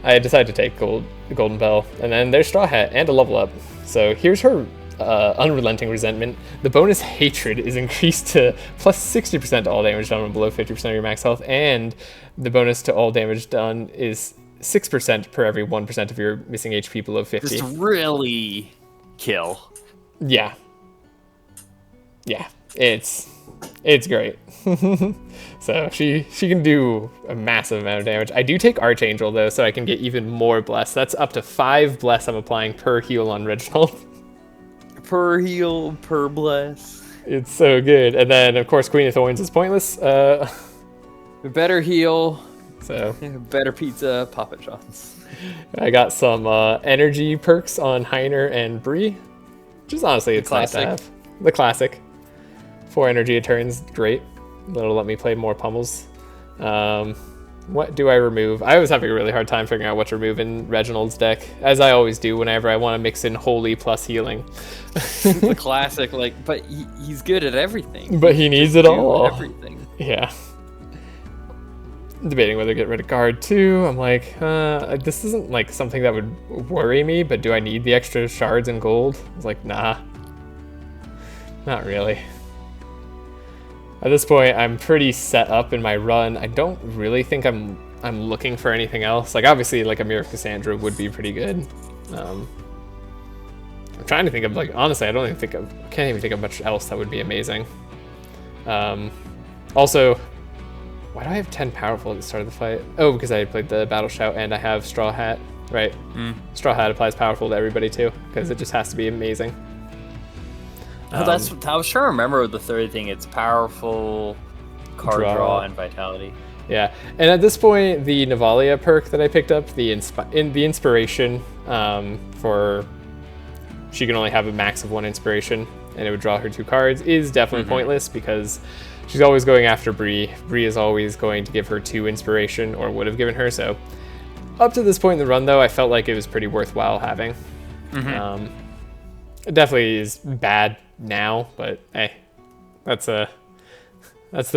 I decided to take Golden Bell, and then there's Straw Hat and a level up. So here's her Unrelenting Resentment. The bonus Hatred is increased to plus 60% to all damage done when below 50% of your max health, and the bonus to all damage done is 6% per every 1% of your missing HP below 50. Just really kill. Yeah. Yeah, it's great. So she can do a massive amount of damage. I do take Archangel though, so I can get even more Bless. That's up to 5 Bless I'm applying per heal on Reginald. Per heal, per Bless. It's so good. And then of course Queen of Thorns is pointless. Better heal. So better pizza, Papa John's. I got some energy perks on Heiner and Bree, which is honestly it's nice to have. The classic. 4 energy a turn's great. That'll let me play more pummels. What do I remove? I was having a really hard time figuring out what to remove in Reginald's deck, as I always do whenever I want to mix in Holy plus healing. The classic, like, but he's good at everything. But he needs it all. Everything. Yeah. debating whether to get rid of guard 2. I'm like, this isn't like something that would worry me, but do I need the extra shards and gold? I was like, nah. Not really. At this point, I'm pretty set up in my run. I don't really think I'm looking for anything else. Like, obviously, like a Mirror of Cassandra would be pretty good. I'm trying to think of, like, honestly, I can't even think of much else that would be amazing. Also, why do I have 10 powerful at the start of the fight? Oh, because I played the Battle Shout and I have Straw Hat, right? Straw Hat applies powerful to everybody too, because it just has to be amazing. I was trying to remember the third thing. It's powerful, card draw, and vitality. Yeah, and at this point, the Navalia perk that I picked up, the inspiration for she can only have a max of 1 inspiration, and it would draw her 2 cards, is definitely pointless because she's always going after Bree. Bree is always going to give her 2 inspiration, or would have given her. So up to this point in the run, though, I felt like it was pretty worthwhile having. It definitely is bad now, but hey, that's the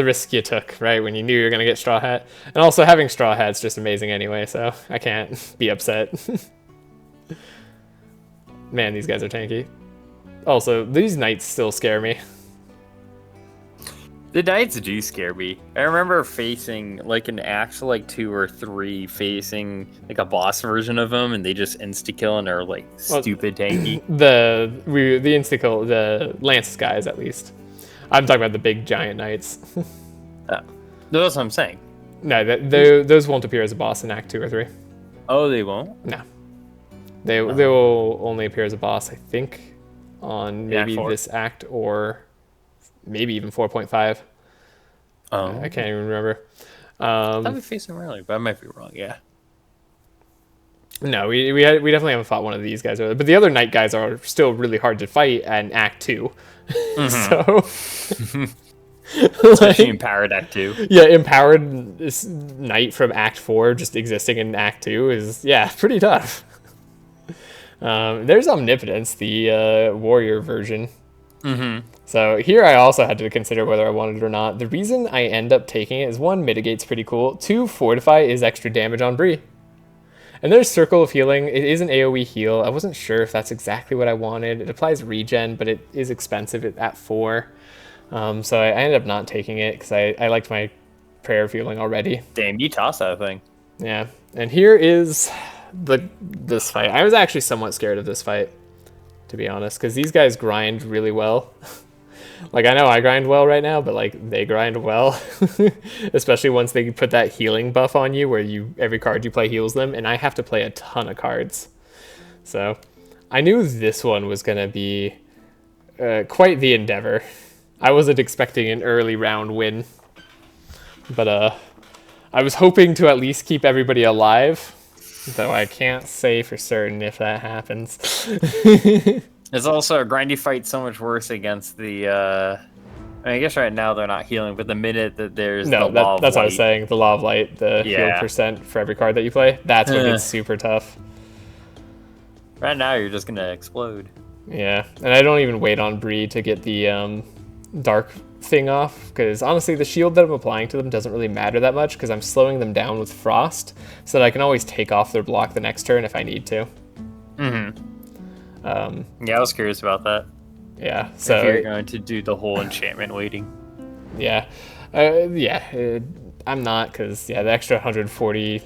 risk you took, right? When you knew you were gonna get Straw Hat, and also having Straw Hat's just amazing anyway, so I can't be upset. Man, these guys are tanky. Also, these knights still scare me. The knights do scare me. I remember facing like an actual like 2 or 3 facing like a boss version of them, and they just insta kill and are like stupid tanky. The insta kill, the lance guys at least. I'm talking about the big giant knights. That's what I'm saying. No, those won't appear as a boss in Act 2 or 3. Oh, they won't? No. They will only appear as a boss, I think, on maybe this act or maybe even 4.5. I can't even remember. I thought we faced them earlier, but I might be wrong. Yeah. No, we definitely haven't fought one of these guys earlier, but the other knight guys are still really hard to fight in Act 2. So, especially empowered Act 2. Yeah, empowered this knight from Act 4 just existing in Act 2 is pretty tough. There's Omnipotence, the warrior version. So here I also had to consider whether I wanted it or not. The reason I end up taking it is 1, mitigate's pretty cool. 2, Fortify is extra damage on Bree. And there's Circle of Healing. It is an AoE heal. I wasn't sure if that's exactly what I wanted. It applies regen, but it is expensive at 4. So I ended up not taking it because I liked my Prayer of Healing already. Damn, you tossed that thing. Yeah, and here is this fight. I was actually somewhat scared of this fight, to be honest, because these guys grind really well. Like, I know I grind well right now, but like they grind well, especially once they put that healing buff on you where every card you play heals them, and I have to play a ton of cards. So I knew this one was going to be quite the endeavor. I wasn't expecting an early round win, but I was hoping to at least keep everybody alive, though I can't say for certain if that happens. It's also a grindy fight so much worse against the I guess right now they're not healing, but the minute that there's that's what I was saying, the Law of Light, the heal percent for every card that you play, that's when it's super tough. Right now you're just gonna explode. Yeah, and I don't even wait on Bree to get the dark thing off, because honestly the shield that I'm applying to them doesn't really matter that much because I'm slowing them down with Frost so that I can always take off their block the next turn if I need to. Yeah, I was curious about that. Yeah, so if you're going to do the whole enchantment waiting. Yeah, I'm not, because the extra 140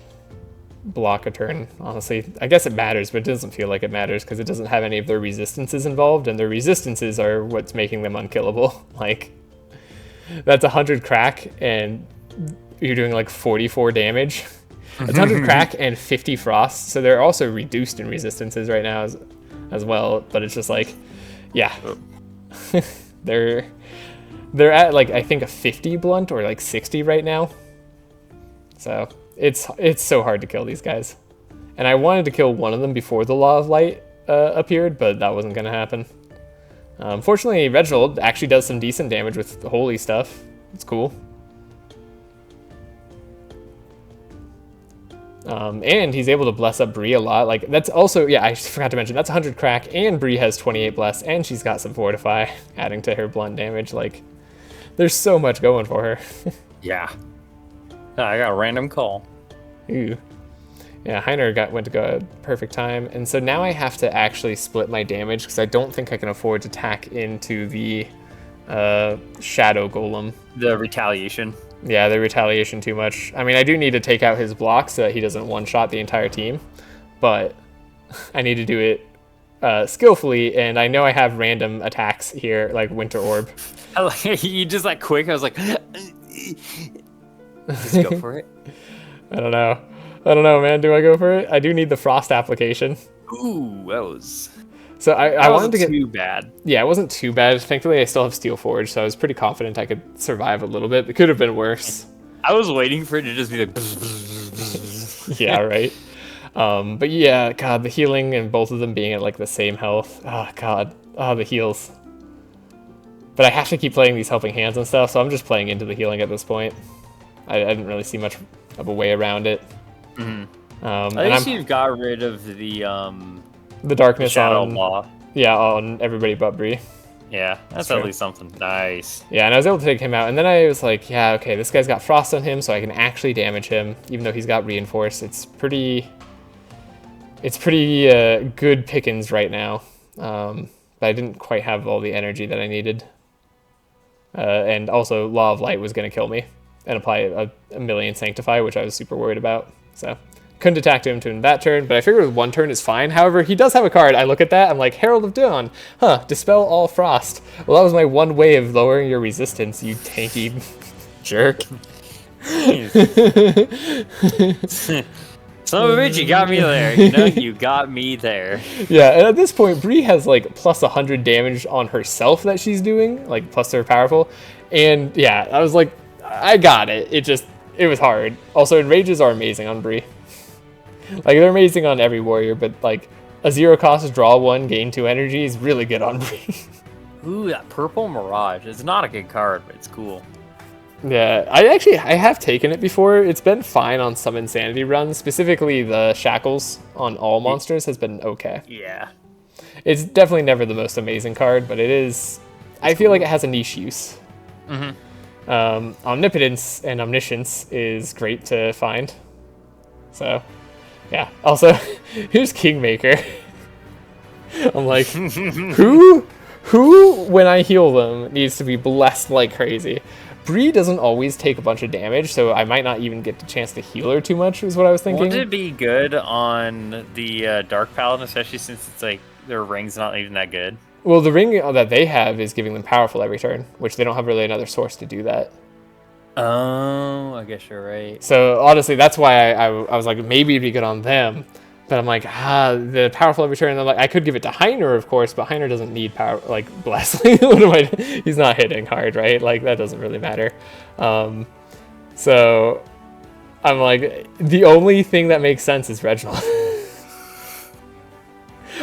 block a turn, honestly, I guess it matters, but it doesn't feel like it matters because it doesn't have any of their resistances involved, and their resistances are what's making them unkillable. Like, that's 100 crack and you're doing like 44 damage. It's 100 crack and 50 frost, so they're also reduced in resistances right now as well, but it's just like, yeah, they're at like, I think a 50 blunt or like 60 right now, so it's so hard to kill these guys. And I wanted to kill one of them before the Law of Light appeared, but that wasn't gonna happen. Fortunately, Reginald actually does some decent damage with the holy stuff. It's cool. And he's able to bless up Bree a lot. Like, that's also, I forgot to mention, that's 100 crack, and Bree has 28 bless, and she's got some fortify, adding to her blunt damage. Like, there's so much going for her. Yeah. I got a random call. Ooh. Yeah, Heiner went to go at perfect time, and so now I have to actually split my damage because I don't think I can afford to tack into the Shadow Golem. The retaliation. Yeah, the retaliation too much. I mean, I do need to take out his block so that he doesn't one-shot the entire team, but I need to do it skillfully, and I know I have random attacks here, like Winter Orb. You just like quick, I was like, just go for it. I don't know, man. Do I go for it? I do need the frost application. Ooh, that was... So I wanted to get too bad. Yeah, it wasn't too bad. Thankfully, I still have Steel Forge, so I was pretty confident I could survive a little bit. It could have been worse. I was waiting for it to just be like... Yeah, right. But yeah, God, the healing and both of them being at like the same health. Oh, God. Oh, the heals. But I have to keep playing these helping hands and stuff, so I'm just playing into the healing at this point. I didn't really see much of a way around it. Mm-hmm. At least you've got rid of the darkness Shadow on Law. Yeah, on everybody but Bree. Yeah, that's at least something. Nice. Yeah, and I was able to take him out, and then I was like, yeah, okay, this guy's got frost on him, so I can actually damage him, even though he's got reinforce. It's pretty good pickings right now, but I didn't quite have all the energy that I needed. And also, Law of Light was going to kill me and apply a million Sanctify, which I was super worried about. So couldn't attack him in that turn, but I figured with one turn is fine. However, he does have a card. I look at that, I'm like, Herald of Dawn. Huh, dispel all frost. Well, that was my one way of lowering your resistance, you tanky jerk. Son of a bitch, you got me there. You know, you got me there. Yeah, and at this point, Bree has like plus 100 damage on herself that she's doing, like plus her powerful. And yeah, I was like, I got it. It was hard. Also, enrages are amazing on Bree. Like, they're amazing on every warrior, but like a 0-cost draw 1, gain 2 energy is really good on Bree. Ooh, that purple Mirage. It's not a good card, but it's cool. Yeah, I have taken it before. It's been fine on some Insanity runs. Specifically, the Shackles on all monsters has been okay. Yeah. It's definitely never the most amazing card, but it is... I feel like it has a niche use. Mm-hmm. Omnipotence and Omniscience is great to find. So, yeah. Also, here's Kingmaker. I'm like, who, when I heal them, needs to be blessed like crazy? Bree doesn't always take a bunch of damage, so I might not even get the chance to heal her too much, is what I was thinking. Would it be good on the Dark Paladin, especially since it's like their ring's not even that good? Well, the ring that they have is giving them powerful every turn, which they don't have really another source to do that. Oh, I guess you're right. So honestly, that's why I was like, maybe it'd be good on them. But I'm like, the powerful every turn. I'm like, I could give it to Heiner, of course, but Heiner doesn't need power, like, bless. He's not hitting hard, right? Like, that doesn't really matter. So I'm like, the only thing that makes sense is Reginald.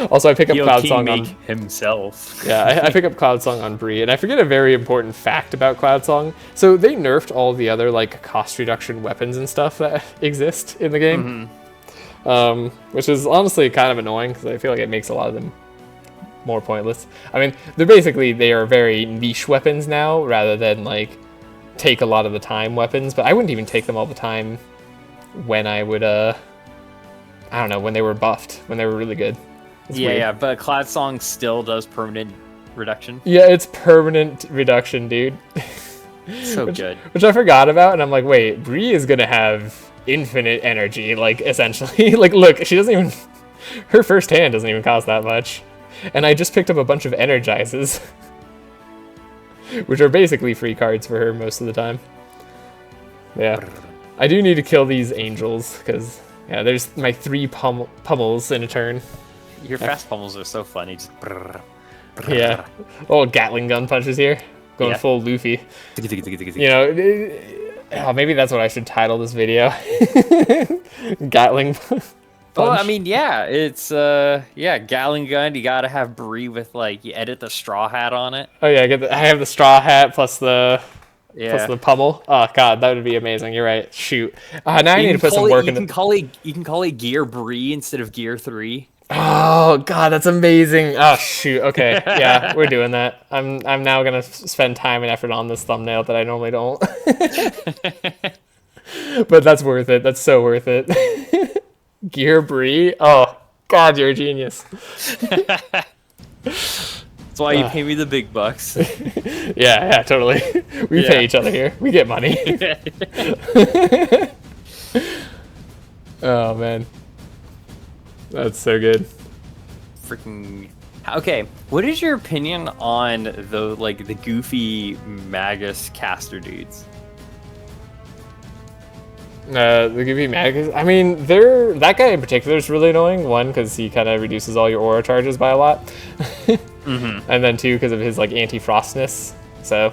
Also, I pick up Cloud Song on himself. Yeah, I pick up Cloud Song on Bree, and I forget a very important fact about Cloud Song. So they nerfed all the other like cost reduction weapons and stuff that exist in the game, which is honestly kind of annoying because I feel like it makes a lot of them more pointless. I mean, they are very niche weapons now rather than like take a lot of the time weapons. But I wouldn't even take them all the time when I would I don't know, when they were buffed, when they were really good. Yeah, but Cloud Song still does permanent reduction. Yeah, it's permanent reduction, dude. So good. Which I forgot about, and I'm like, wait, Bree is gonna have infinite energy, like, essentially. Like, look, she doesn't even... Her first hand doesn't even cost that much. And I just picked up a bunch of Energizes. Which are basically free cards for her most of the time. Yeah. I do need to kill these angels, because, yeah, there's my 3 pummels in a turn. Your fast pummels are so funny. Just yeah. Oh, Gatling gun punches here. Going full Luffy. You know, maybe that's what I should title this video. Gatling punch. Well, I mean, yeah, it's, Gatling gun. You gotta have Bree with, like, you edit the straw hat on it. Oh, yeah, I have the straw hat plus the pummel. Oh, God, that would be amazing. You're right. Shoot. Now I need to put some work in. You can call it Gear Bree instead of Gear 3. Oh God, that's amazing! Oh shoot, okay, yeah, we're doing that. I'm now gonna spend time and effort on this thumbnail that I normally don't. But that's worth it. That's so worth it. Gear Bree. Oh, God, you're a genius. That's why you pay me the big bucks. Yeah, totally. We pay each other here. We get money. Oh, man. That's so good. Freaking... Okay, what is your opinion on the goofy Magus caster dudes? The goofy Magus. I mean, that guy in particular is really annoying. One, because he kind of reduces all your aura charges by a lot, and then two, because of his like anti-frostness. So,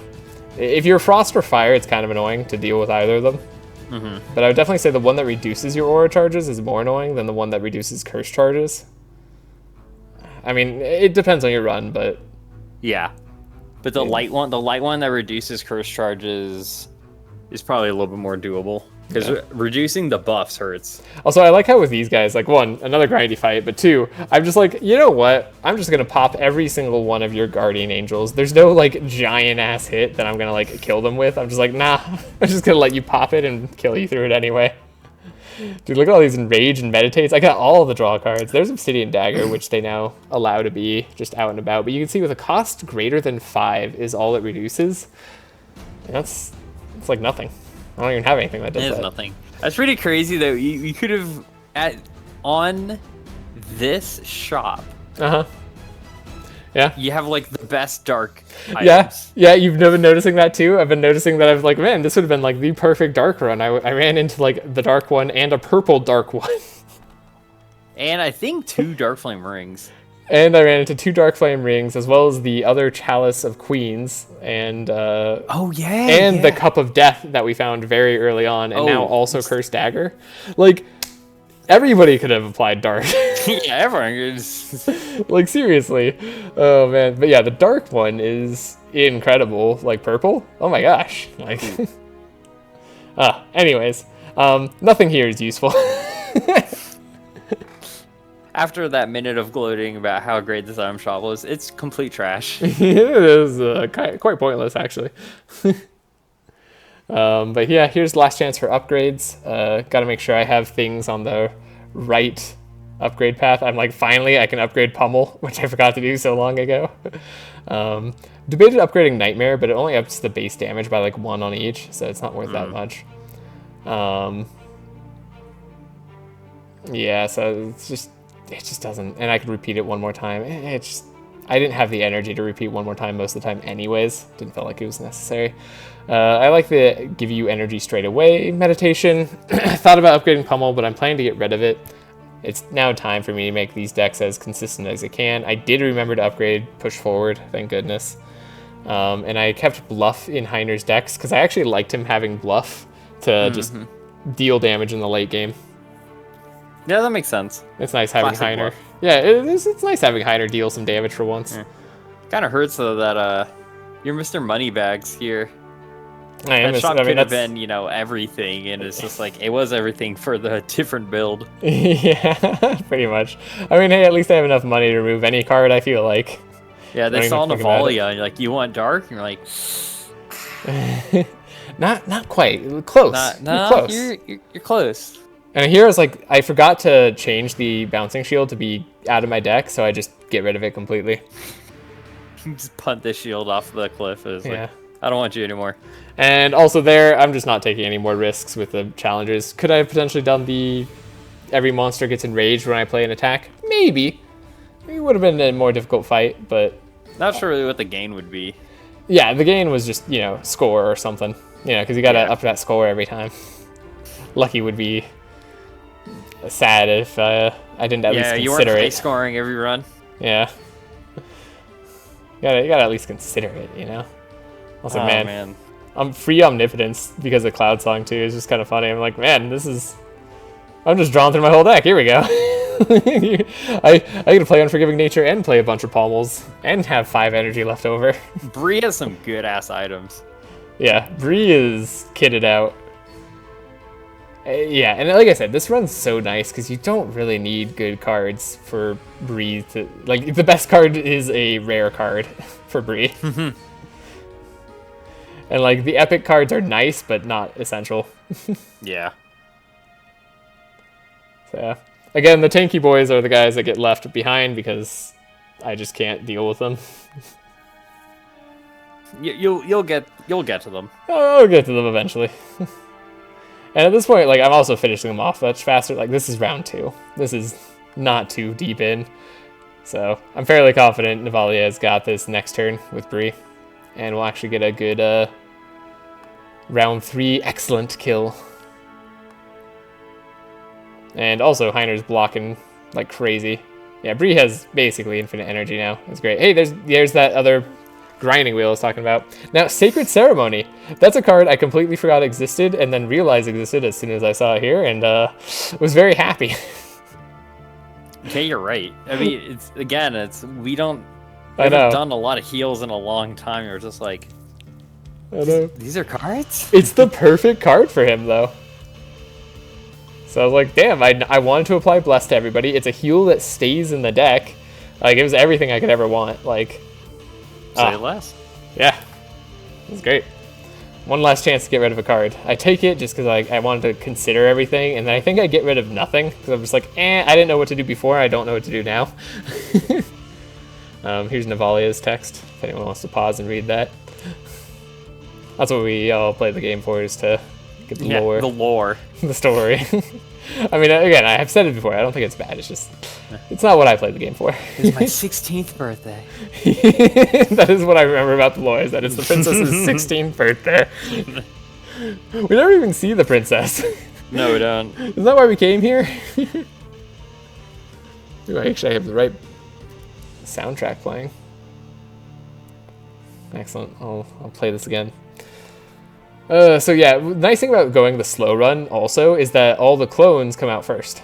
if you're frost or fire, it's kind of annoying to deal with either of them. But I would definitely say the one that reduces your aura charges is more annoying than the one that reduces curse charges. I mean, it depends on your run, but yeah. But the light one that reduces curse charges is probably a little bit more doable. Because reducing the buffs hurts. Also, I like how with these guys, like, one, another grindy fight, but two, I'm just like, you know what? I'm just going to pop every single one of your guardian angels. There's no, like, giant-ass hit that I'm going to, like, kill them with. I'm just like, nah, I'm just going to let you pop it and kill you through it anyway. Dude, look at all these Enrage and Meditates. I got all of the draw cards. There's Obsidian Dagger, which they now allow to be just out and about. But you can see with a cost greater than 5 is all it reduces. And it's like nothing. I don't even have anything that does that. It is nothing. That's pretty crazy though. You could have on this shop. Yeah. You have like the best dark items. Yeah. You've been noticing that too. I've been noticing that. I've like, man, this would have been like the perfect dark run. I ran into like the dark one and a purple dark one. And I think 2 dark flame rings. And I ran into 2 Dark Flame rings, as well as the other Chalice of Queens, and the Cup of Death that we found very early on, and now also Cursed Dagger. Like, everybody could have applied Dark. Yeah, everyone is. Like, seriously. Oh, man. But yeah, the Dark one is incredible. Like, purple? Oh my gosh. Like, anyways. Nothing here is useful. After that minute of gloating about how great this item shop was, it's complete trash. It is quite pointless, actually. But yeah, here's last chance for upgrades. Got to make sure I have things on the right upgrade path. I'm like, finally, I can upgrade Pummel, which I forgot to do so long ago. Debated upgrading Nightmare, but it only ups the base damage by like 1 on each, so it's not worth that much. Yeah, so it just doesn't, and I could repeat it one more time. I didn't have the energy to repeat one more time most of the time anyways. Didn't feel like it was necessary. I like the give you energy straight away meditation. I thought about upgrading Pummel, but I'm planning to get rid of it. It's now time for me to make these decks as consistent as I can. I did remember to upgrade Push Forward, thank goodness. And I kept Bluff in Heiner's decks, because I actually liked him having Bluff to just deal damage in the late game. Yeah, that makes sense. It's nice having Heiner. Yeah, it's nice having Heiner deal some damage for once. Yeah. Kind of hurts though that you're Mr. Moneybags here. That shop could have been, everything, and it's just like it was everything for the different build. Yeah, pretty much. I mean, hey, at least I have enough money to remove any card. I feel like. Yeah, they saw Navalia, and you're like, "You want dark?" And you're like, not quite. Close. You're close. You're close. And here I was like, I forgot to change the bouncing shield to be out of my deck, so I just get rid of it completely. Just punt this shield off the cliff. Like, I don't want you anymore. And also there, I'm just not taking any more risks with the challenges. Could I have potentially done the every monster gets enraged when I play an attack? Maybe. It would have been a more difficult fight, but... Not sure really what the gain would be. Yeah, the gain was just, score or something. Because you gotta up that score every time. Lucky would be... sad if I didn't at least consider it. Yeah, you weren't high scoring every run. Yeah. You gotta at least consider it, Also, man, I'm free omnipotence because of Cloud Song too. It's just kind of funny. I'm like, man, I'm just drawing through my whole deck. Here we go. I get to play Unforgiving Nature and play a bunch of Pommels and have 5 energy left over. Bree has some good ass items. Yeah, Bree is kitted out. Yeah, and like I said, this run's so nice because you don't really need good cards for Bree to... Like, the best card is a rare card for Bree. And like the epic cards are nice, but not essential. Yeah. So yeah. Again, the tanky boys are the guys that get left behind because I just can't deal with them. You'll get to them. I'll get to them eventually. And at this point, like, I'm also finishing them off much faster. Like, this is round 2. This is not too deep in. So I'm fairly confident Navalia has got this next turn with Bree. And we'll actually get a good round 3 excellent kill. And also, Heiner's blocking like crazy. Yeah, Bree has basically infinite energy now. That's great. Hey, there's that other grinding wheel I was talking about. Now, Sacred Ceremony. That's a card I completely forgot existed and then realized existed as soon as I saw it here, and was very happy. Okay, you're right. I mean, we haven't done a lot of heals in a long time. You're just like, I know. These are cards? It's the perfect card for him, though. So I was like, damn, I wanted to apply Bless to everybody. It's a heal that stays in the deck. Like, it was everything I could ever want. Like, say less. Yeah, it was great. One last chance to get rid of a card. I take it just because I wanted to consider everything, and then I think I get rid of nothing because I'm just like, I didn't know what to do before. I don't know what to do now. Here's Navalia's text. If anyone wants to pause and read that. That's what we all play the game for, is to get the lore. The lore. The story. I mean, again, I have said it before. I don't think it's bad. It's just, it's not what I played the game for. It's my 16th birthday. That is what I remember about the lore, is that it's the princess's 16th birthday. We never even see the princess. No, we don't. Isn't that why we came here? Do I actually have the right soundtrack playing? Excellent. I'll play this again. So yeah, nice thing about going the slow run also is that all the clones come out first.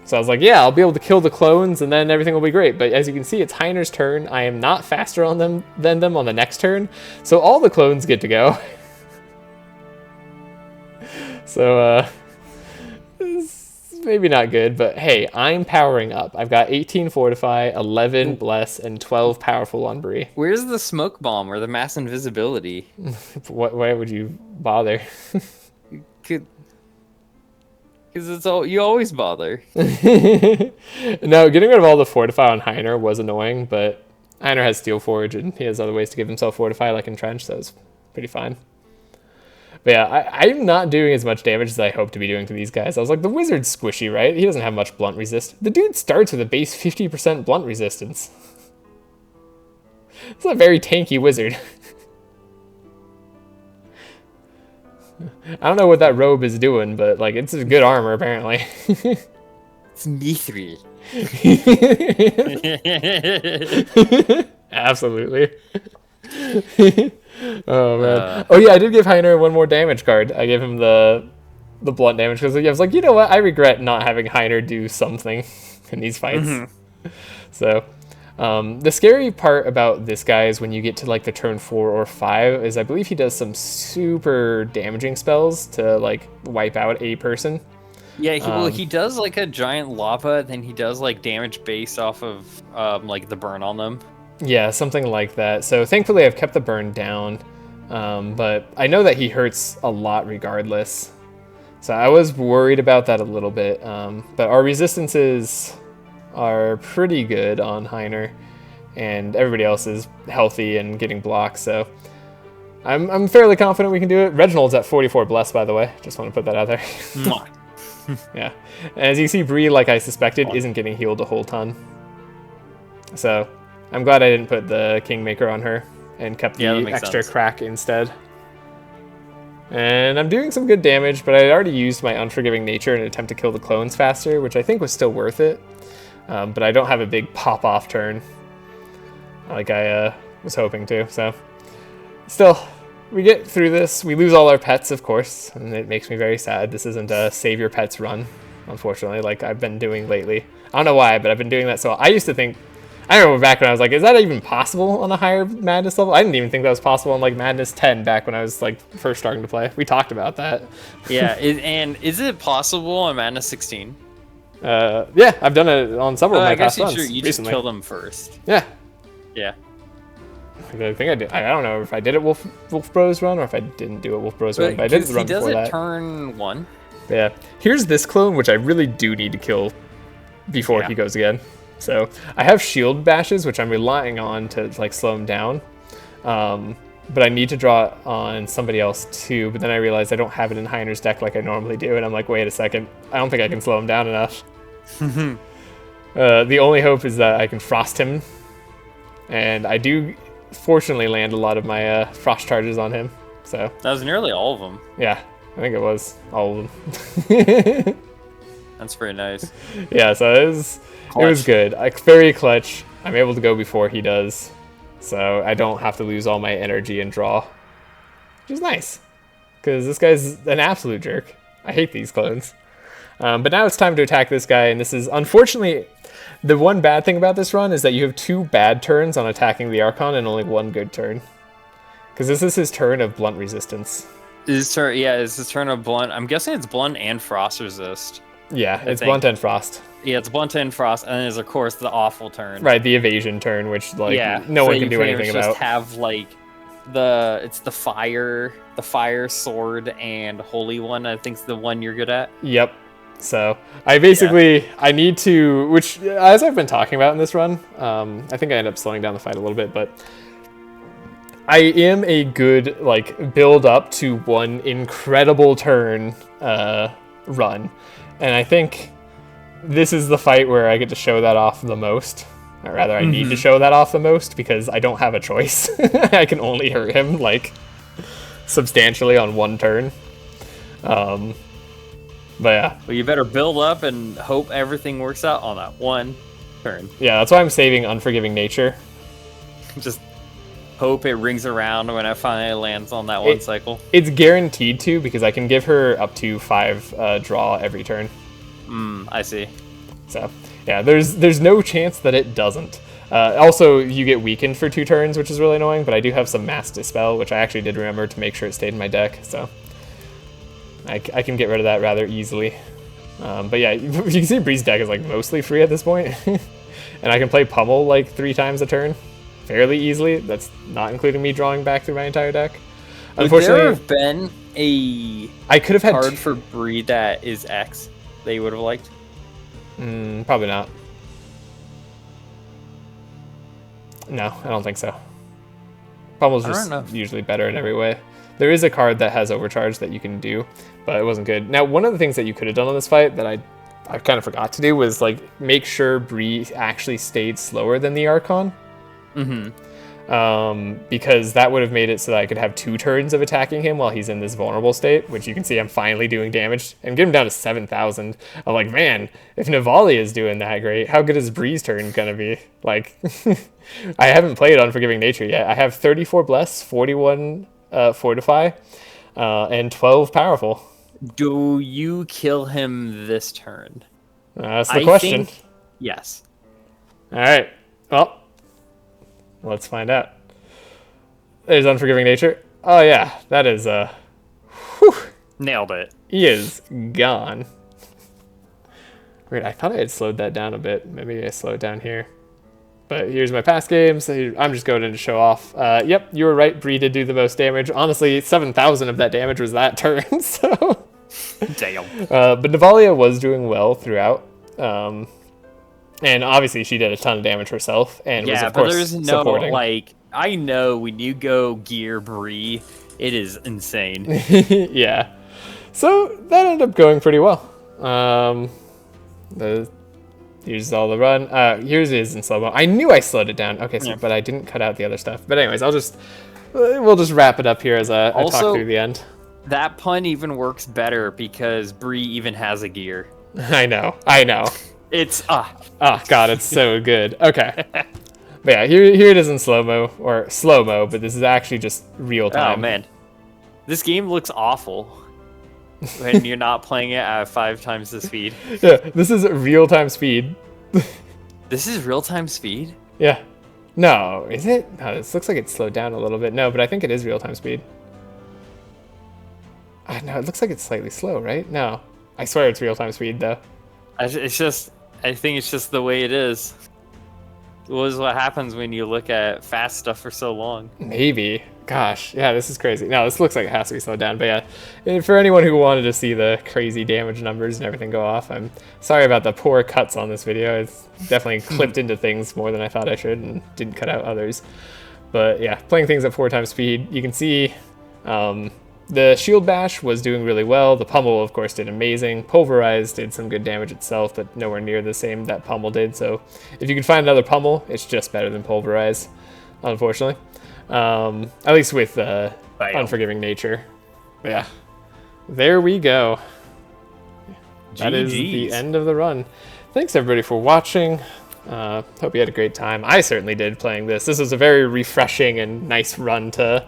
So I was like, yeah, I'll be able to kill the clones and then everything will be great. But as you can see, it's Heiner's turn. I am not faster on them than them on the next turn. So all the clones get to go. So, it's maybe not good, but hey, I'm powering up. I've got 18 Fortify, 11 Bless, and 12 Powerful on Bree. Where's the smoke bomb or the mass invisibility? Why would you bother? Because it's all you always bother. No, getting rid of all the Fortify on Heiner was annoying, but Heiner has Steel Forge and he has other ways to give himself Fortify, like Entrench, so it's pretty fine. But yeah, I'm not doing as much damage as I hope to be doing to these guys. I was like, the wizard's squishy, right? He doesn't have much blunt resist. The dude starts with a base 50% blunt resistance. It's a very tanky wizard. I don't know what that robe is doing, but like, it's a good armor apparently. It's mithril. Absolutely. Oh man. Oh yeah, I did give Heiner one more damage card. I gave him the blunt damage because I was like, you know what? I regret not having Heiner do something in these fights. Mm-hmm. So, the scary part about this guy is when you get to like the turn 4 or 5 is I believe he does some super damaging spells to like wipe out a person. Yeah, he does like a giant lava, then he does like damage based off of like the burn on them. Yeah, something like that. So thankfully I've kept the burn down, but I know that he hurts a lot regardless. So I was worried about that a little bit, but our resistances are pretty good on Heiner, and everybody else is healthy and getting blocks, so I'm fairly confident we can do it. Reginald's at 44 Bless, by the way. Just want to put that out there. Yeah. And as you see, Bree, like I suspected, isn't getting healed a whole ton. So I'm glad I didn't put the Kingmaker on her and kept the extra crack instead. And I'm doing some good damage, but I had already used my Unforgiving Nature in an attempt to kill the clones faster, which I think was still worth it. But I don't have a big pop-off turn like I was hoping to. So still, we get through this. We lose all our pets, of course, and it makes me very sad. This isn't a save your pets run, unfortunately, like I've been doing lately. I don't know why, but I've been doing that. So I used to think, I remember back when I was like, is that even possible on a higher Madness level? I didn't even think that was possible on like Madness 10 back when I was like first starting to play. We talked about that. Yeah, and is it possible on Madness 16? Yeah, I've done it on several of my past runs you just kill them first. Yeah. Yeah. I think I did. I don't know if I did it Wolf Bros run or if I didn't do it Wolf Bros run, but I did the run before that. He does it turn 1. Yeah. Here's this clone, which I really do need to kill before he goes again. So I have shield bashes, which I'm relying on to like slow him down. But I need to draw on somebody else too. But then I realized I don't have it in Heiner's deck like I normally do, and I'm like, wait a second, I don't think I can slow him down enough. The only hope is that I can frost him, and I do fortunately land a lot of my frost charges on him. So that was nearly all of them. Yeah, I think it was all of them. That's pretty nice. Yeah, so it was good. Very clutch. I'm able to go before he does, so I don't have to lose all my energy and draw, which is nice, because this guy's an absolute jerk. I hate these clones. But now it's time to attack this guy, and this is, unfortunately, the one bad thing about this run is that you have 2 bad turns on attacking the Archon and only 1 good turn. Because this is his turn of blunt resistance. Is his turn of blunt. I'm guessing it's blunt and frost resist. Yeah, it's blunt and frost. Yeah, it's blunt and frost, and then there's, of course, the awful turn. Right, the evasion turn, which, like, no one can do anything about. Just have, like, it's the fire, sword, and holy one, I think is the one you're good at. Yep. So I basically, I need to, which as I've been talking about in this run, I think I end up slowing down the fight a little bit, but I am a good, like, build up to 1 incredible turn run. And I think this is the fight where I get to show that off the most. Or rather, I need to show that off the most because I don't have a choice. I can only hurt him, like, substantially on 1 turn. But yeah. Well, you better build up and hope everything works out on that 1 turn. Yeah, that's why I'm saving Unforgiving Nature. Just hope it rings around when it finally lands on that 1 cycle. It's guaranteed to, because I can give her up to 5 draw every turn. I see. So, yeah, there's no chance that it doesn't. Also, you get weakened for 2 turns, which is really annoying, but I do have some Mass Dispel, which I actually did remember to make sure it stayed in my deck, so I can get rid of that rather easily. But yeah, you can see Bree's deck is, like, mostly free at this point. And I can play Pummel, like, 3 times a turn fairly easily. That's not including me drawing back through my entire deck. Unfortunately, would there have been I could have had card for Bree that is X that you would have liked? Probably not. No, I don't think so. Pummel's just usually better in every way. There is a card that has Overcharge that you can do, but it wasn't good. Now, one of the things that you could have done on this fight that I kind of forgot to do was, like, make sure Bree actually stayed slower than the Archon. Because that would have made it so that I could have 2 turns of attacking him while he's in this vulnerable state, which you can see I'm finally doing damage and get him down to 7,000. I'm like, man, if Navali is doing that great, how good is Bree's turn gonna be? Like, I haven't played Unforgiving Nature yet. I have 34 Bless, 41 Fortify, and 12 Powerful. Do you kill him this turn? That's the question. Yes. All right. Well, let's find out. There's Unforgiving Nature. Oh yeah, that is whew. Nailed it. He is gone. Wait, I thought I had slowed that down a bit. Maybe I slow it down here. But here's my past games. I'm just going in to show off. Yep, you were right. Bree did do the most damage. Honestly, 7,000 of that damage was that turn. So. Damn. But Navalia was doing well throughout. And obviously she did a ton of damage herself, and was of course there's no supporting. like, I know when you go gear Bree, it is insane. Yeah, so that ended up going pretty well. Here's all the run. Here's it is in slow mo. I knew I slowed it down. Okay, so but I didn't cut out the other stuff. But anyways, we'll just wrap it up here as I talk through the end. That pun even works better because Bree even has a gear. I know. It's oh god, it's so good. Okay. But yeah, here it is in slow-mo, but this is actually just real time. Oh man. This game looks awful when you're not playing it at 5 times the speed. Yeah, this is real-time speed. This is real-time speed? Yeah. No, is it? No, this looks like it's slowed down a little bit. No, but I think it is real-time speed. No, it looks like it's slightly slow, right? No. I swear it's real-time speed, though. I think it's just the way it is. was what happens when you look at fast stuff for so long. Maybe. Gosh, yeah, this is crazy. No, this looks like it has to be slowed down. But yeah, and for anyone who wanted to see the crazy damage numbers and everything go off, I'm sorry about the poor cuts on this video. It's definitely clipped into things more than I thought I should and didn't cut out others. But yeah, playing things at 4 times speed, you can see the shield bash was doing really well. The pummel, of course, did amazing. Pulverize did some good damage itself, but nowhere near the same that pummel did. So if you can find another pummel, it's just better than pulverize, unfortunately. At least with unforgiving nature. But yeah, there we go. That is the end of the run. Thanks everybody for watching. Hope you had a great time. I certainly did playing this. This was a very refreshing and nice run to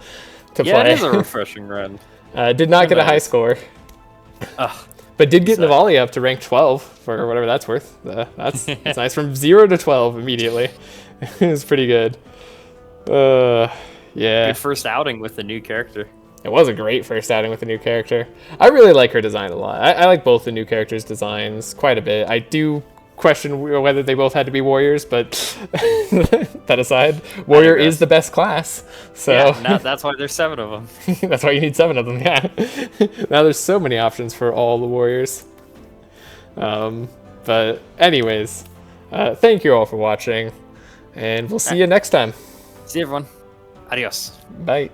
play. Yeah, it is a refreshing run. Did not get a high score. But did get Navali up to rank 12 for whatever that's worth. That's nice. From 0 to 12 immediately. It was pretty good. Yeah. Good first outing with the new character. It was a great first outing with a new character. I really like her design a lot. I like both the new characters' designs quite a bit. I do question whether they both had to be warriors, but that aside, warrior is the best class. So yeah, that's why there's 7 of them. That's why you need 7 of them. Yeah. Now there's so many options for all the warriors. But anyways, thank you all for watching, and we'll see you next time. See you, everyone. Adios. Bye.